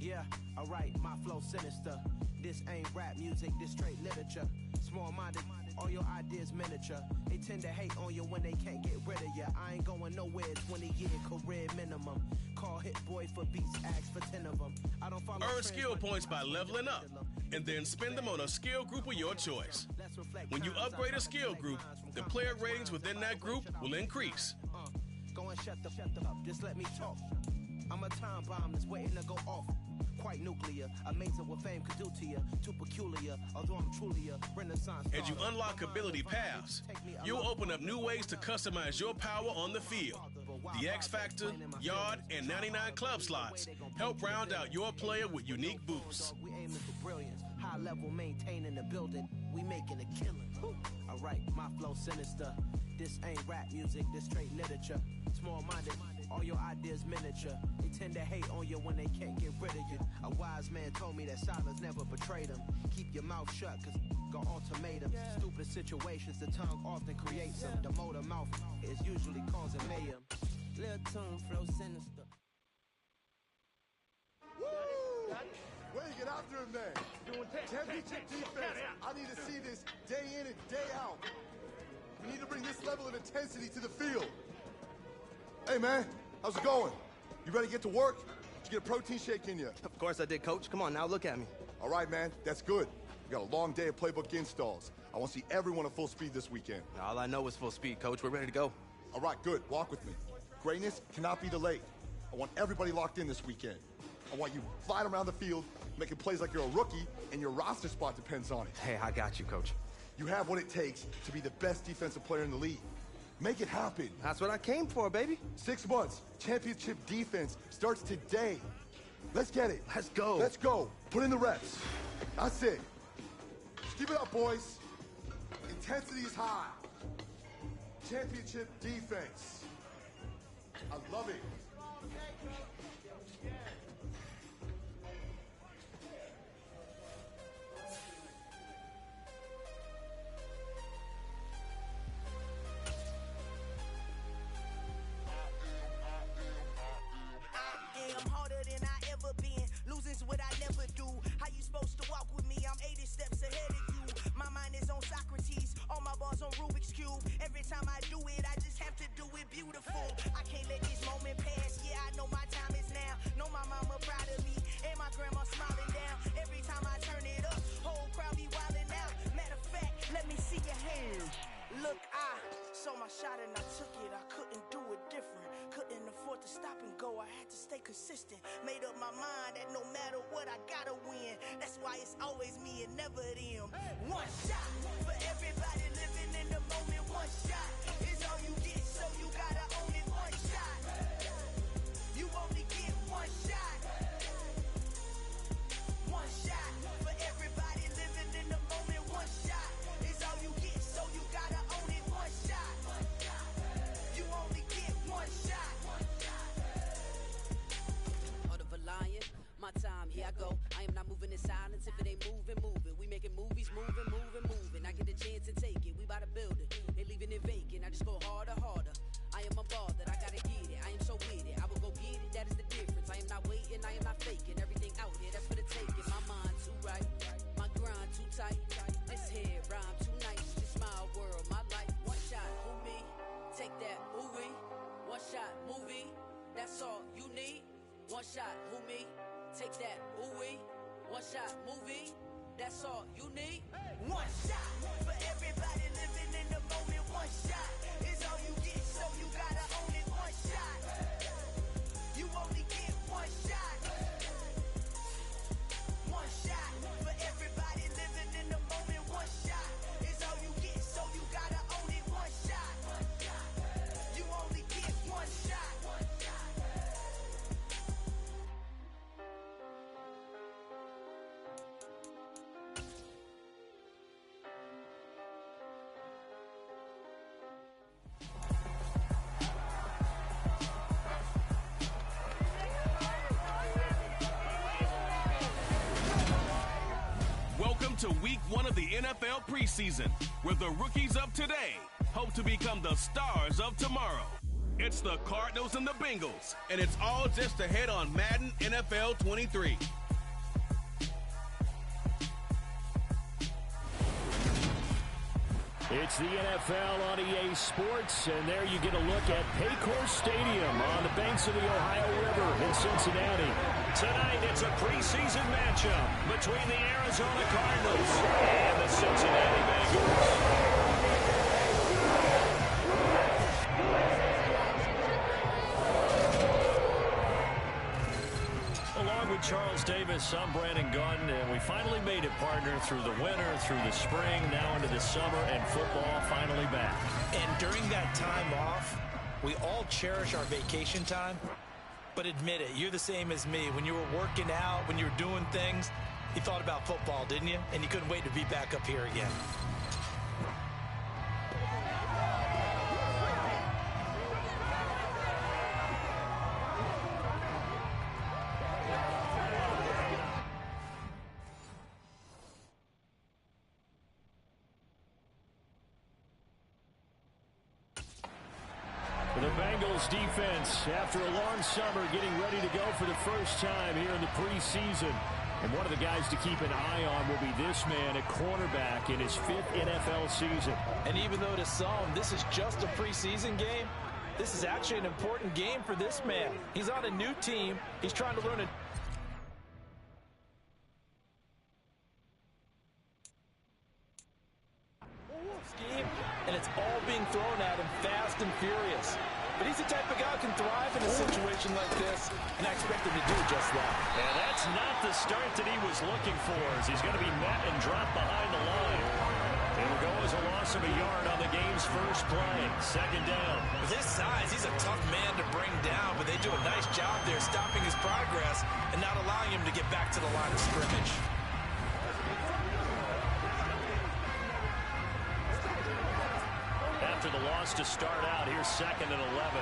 Yeah, alright, my flow sinister. This ain't rap music, this straight literature. Small-minded, all your ideas miniature. They tend to hate on you when they can't get rid of you. I ain't going nowhere, 20-year career minimum. Call Hit Boy for beats, ask for 10 of them. I don't follow Earn skill points by leveling up, and then spend them on a skill group of your choice. When you upgrade a skill group, the player ratings within that group will increase. Go and shut the up, just let me talk. I'm a time bomb that's waiting to go off. Quite nuclear, amazing what fame could do to you. Too peculiar, although I'm truly a renaissance. As you unlock ability paths, you'll open up new ways to customize your power on the field. The X Factor, Yard, and 99 club slots help round out your player with unique boosts. We aiming for brilliance, high level maintaining the building. We making a killing. Alright, my flow sinister. This ain't rap music, this straight literature. Small-minded, all your ideas miniature. They tend to hate on you when they can't get rid of you. A wise man told me that silence never betrayed him. Keep your mouth shut, cause got ultimatums. Stupid situations, the tongue often creates them. The motor mouth is usually causing mayhem. Little tune, flow sinister. Woo! Way to get after him, man. Championship defense. I need to see this day in and day out. We need to bring this level of intensity to the field. Hey, man, how's it going? You ready to get to work? Did you get a protein shake in you? Of course I did, Coach. Come on now, look at me. All right, man, that's good. We got a long day of playbook installs. I want to see everyone at full speed this weekend. All I know is full speed, Coach. We're ready to go. All right, good. Walk with me. Greatness cannot be delayed. I want everybody locked in this weekend. I want you flying around the field, making plays like you're a rookie, and your roster spot depends on it. Hey, I got you, Coach. You have what it takes to be the best defensive player in the league. Make it happen. That's what I came for, baby. 6 months. Championship defense starts today. Let's get it. Let's go. Let's go. Put in the reps. That's it. Just keep it up, boys. Intensity is high. Championship defense. I love it. I'm harder than I ever been. Losing's what I never do. How you supposed to walk with me? I'm 80 steps ahead of you. My mind is on Socrates. All my bars on Rubik's Cube. Every time I do it, I just have to do it beautiful. I can't let this moment pass. Yeah, I know my time is now. Know my mama proud of me. And my grandma smiling down. Every time I turn it up, whole crowd be wildin' out. Matter of fact, let me see your hands. Look, I saw my shot and I took it. I couldn't do it different. Couldn't afford to stop and go. I had to stay consistent. Made up my mind that no matter what, I gotta win. That's why it's always me and never them. One shot for everybody living in the moment. One shot is all you get, so you gotta own it. One shot. You only get one shot. One shot for everybody living in the moment. One shot is all you get, so you gotta own it. One shot. You only get one shot. My time, here I go. I am not moving in silence. If it ain't moving, moving. We making movies, moving, moving, moving. I get a chance to take it. We bout to build it. They leaving it vacant. I just go harder, harder. I am a ball that I gotta get it. I am so with it. I will go get it. That is the difference. I am not waiting. I am not faking. Everything out here, that's for the taking. My mind too right. My grind too tight. This head rhyme too nice. This my world, my life. One shot, who me? Take that, movie. One shot, movie. That's all you need. One shot, who me? Take that, ooh-wee. One shot, movie. That's all you need. One shot for everybody living in the moment. One shot is all you get, so you gotta own it. One shot. You only get one shot. One shot for everybody living in the moment. One shot is all you get, so you gotta own it. One shot. You only get one shot. Welcome to week 1 of the NFL preseason, where the rookies of today hope to become the stars of tomorrow. It's the Cardinals and the Bengals, and it's all just ahead on Madden NFL 23. It's the NFL on EA Sports, and there you get a look at Paycor Stadium on the banks of the Ohio River in Cincinnati. Tonight, it's a preseason matchup between the Arizona Cardinals and the Cincinnati Bengals. Along with Charles Davis, I'm Brandon Gunn, and we finally made it, partner, through the winter, through the spring, now into the summer, and football finally back. And during that time off, we all cherish our vacation time. But admit it, you're the same as me. When you were working out, when you were doing things, you thought about football, didn't you? And you couldn't wait to be back up here again. The Bengals defense, after a long summer, getting ready to go for the first time here in the preseason. And one of the guys to keep an eye on will be this man at cornerback in his 5th NFL season. And even though to some, this is just a preseason game, this is actually an important game for this man. He's on a new team. He's trying to learn a scheme, and it's all being thrown at him fast and furious. But he's the type of guy who can thrive in a situation like this, and I expect him to do just that. And that's not the start that he was looking for, as he's going to be met and dropped behind the line. It will go as a loss of a yard on the game's first play. Second down. With his size, he's a tough man to bring down, but they do a nice job there stopping his progress and not allowing him to get back to the line of scrimmage. After the loss to start out, here's 2nd and 11.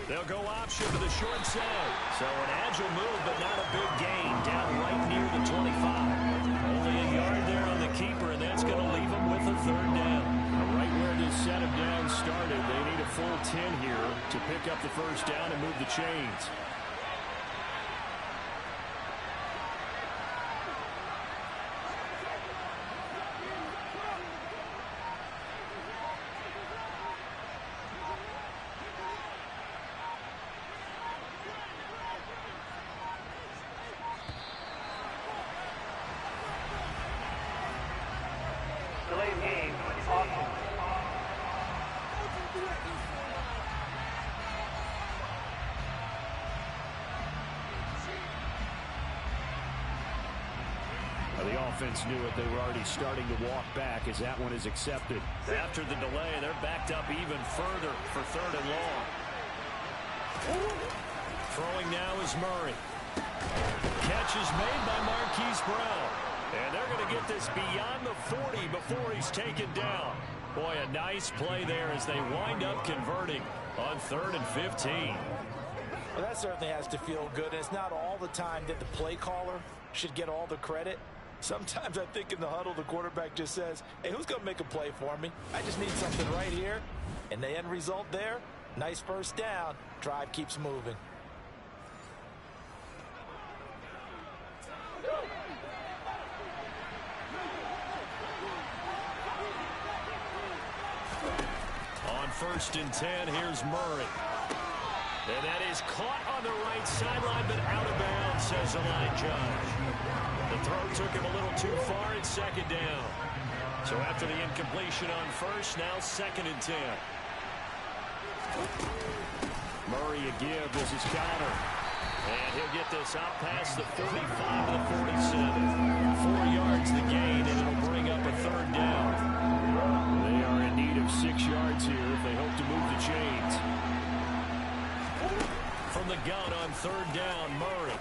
They'll go option to the short side. So an agile move, but not a big gain. Down right near the 25. Only a yard there on the keeper, and that's going to leave them with a third down. Right where this set of downs started, they need a full 10 here to pick up the first down and move the chains. SlayrKingG, awesome. The offense knew it. They were already starting to walk back as that one is accepted. After the delay, they're backed up even further for third and long. Throwing now is Murray. Catch is made by Marquise Brown. And they're going to get this beyond the 40 before he's taken down. Boy, a nice play there as they wind up converting on 3rd and 15. Well, that certainly has to feel good. And it's not all the time that the play caller should get all the credit. Sometimes I think in the huddle, the quarterback just says, hey, who's going to make a play for me? I just need something right here. And the end result there, nice first down. Drive keeps moving. On 1st and 10, here's Murray. And that is caught on the right sideline, but out of bounds, says the line judge. The throw took him a little too far. It's 2nd down. So after the incompletion on 1st, now 2nd and 10. Murray a give. This is Connor. And he'll get this out past the 45 to the 47. 4 yards the gain, and it'll bring up a 3rd down. They are in need of 6 yards here if they hope to move the chains. From the gun on 3rd down, Murray.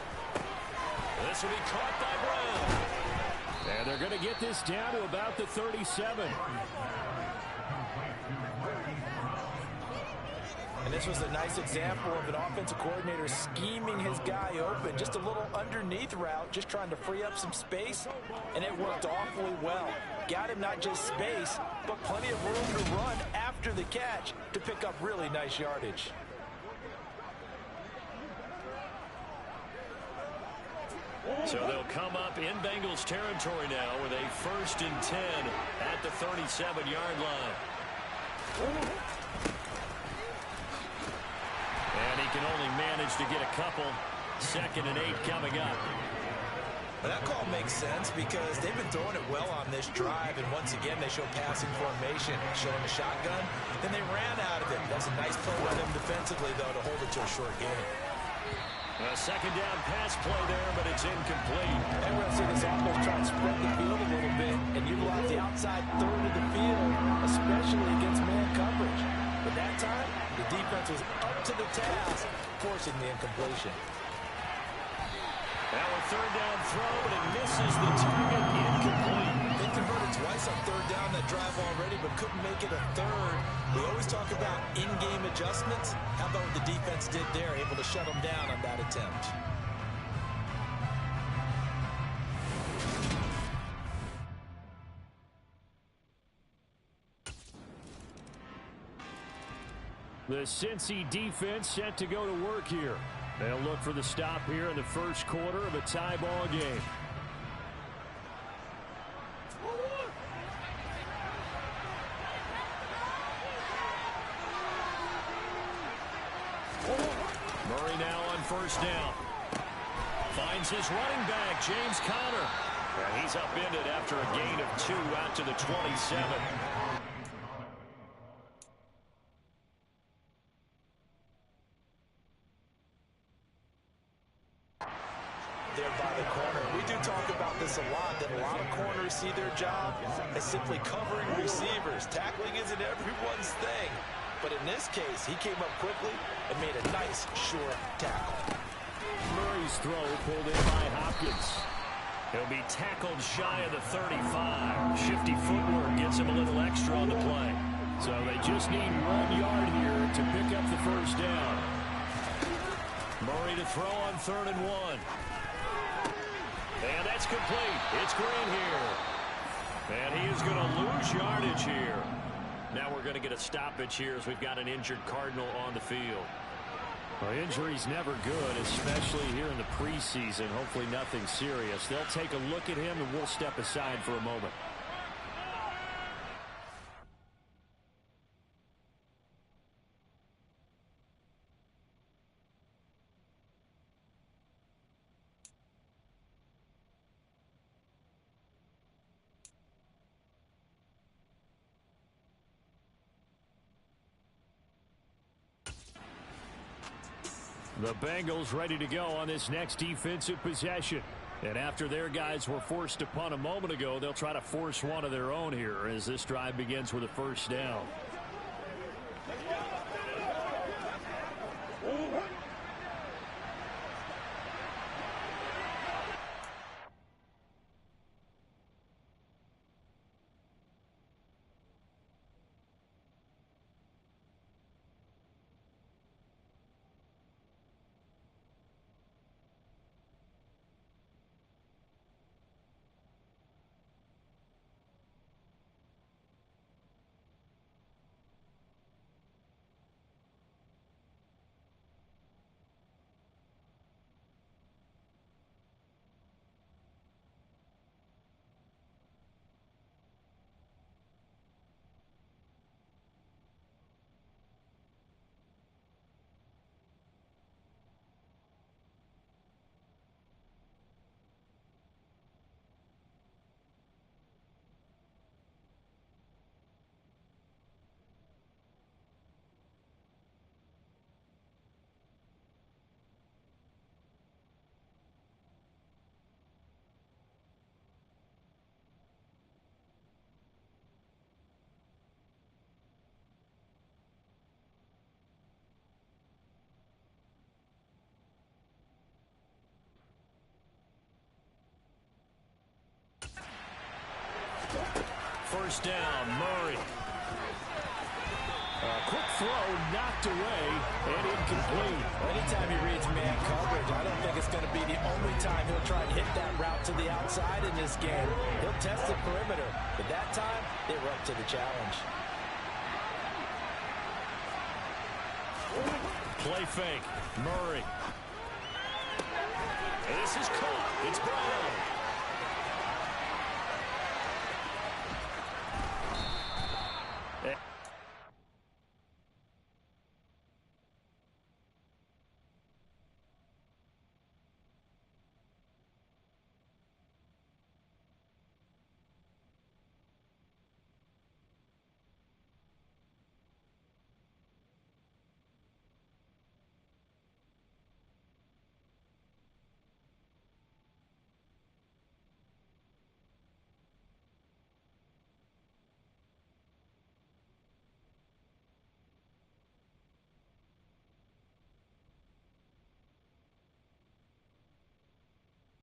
This will be caught by Brown. And they're going to get this down to about the 37. And this was a nice example of an offensive coordinator scheming his guy open. Just a little underneath route, just trying to free up some space. And it worked awfully well. Got him not just space, but plenty of room to run after the catch to pick up really nice yardage. So they'll come up in Bengals territory now with a 1st and 10 at the 37-yard line. And he can only manage to get a couple. 2nd and 8 coming up. Well, that call makes sense because they've been throwing it well on this drive, and once again they show passing formation, showing the shotgun. Then they ran out of it. That's a nice play by them defensively, though, to hold it to a short gain. A 2nd down pass play there, but it's incomplete. And we'll see this offense try to spread the field a little bit and utilize the outside third of the field, especially against man coverage. But that time, the defense was up to the task, forcing the incompletion. Now a 3rd down throw, but it misses the target, incomplete. They converted twice on 3rd down that drive already, but couldn't make it a 3rd. We always talk about in-game adjustments. How about what the defense did there, able to shut them down on that attempt? The Cincy defense set to go to work here. They'll look for the stop here in the 1st quarter of a tie ball game. Murray now on 1st down. Finds his running back, James Conner. And he's upended after a gain of 2 out to the 27. There by the corner. We do talk about this a lot, that a lot of corners see their job as simply covering receivers. Tackling isn't everyone's thing. But in this case, he came up quickly and made a nice, short tackle. Murray's throw pulled in by Hopkins. He'll be tackled shy of the 35. Shifty footwork gets him a little extra on the play. So they just need 1 yard here to pick up the first down. Murray to throw on 3rd and 1. And that's complete. It's Green here. And he is going to lose yardage here. Now we're going to get a stoppage here as we've got an injured Cardinal on the field. Well, injury's never good, especially here in the preseason. Hopefully nothing serious. They'll take a look at him, and we'll step aside for a moment. The Bengals ready to go on this next defensive possession. And after their guys were forced to punt a moment ago, they'll try to force one of their own here as this drive begins with a first down. First down, Murray. Quick throw, knocked away, and incomplete. Anytime he reads man coverage, I don't think it's going to be the only time he'll try and hit that route to the outside in this game. He'll test the perimeter, but that time, they were up to the challenge. Play fake, Murray. This is caught. It's Brown.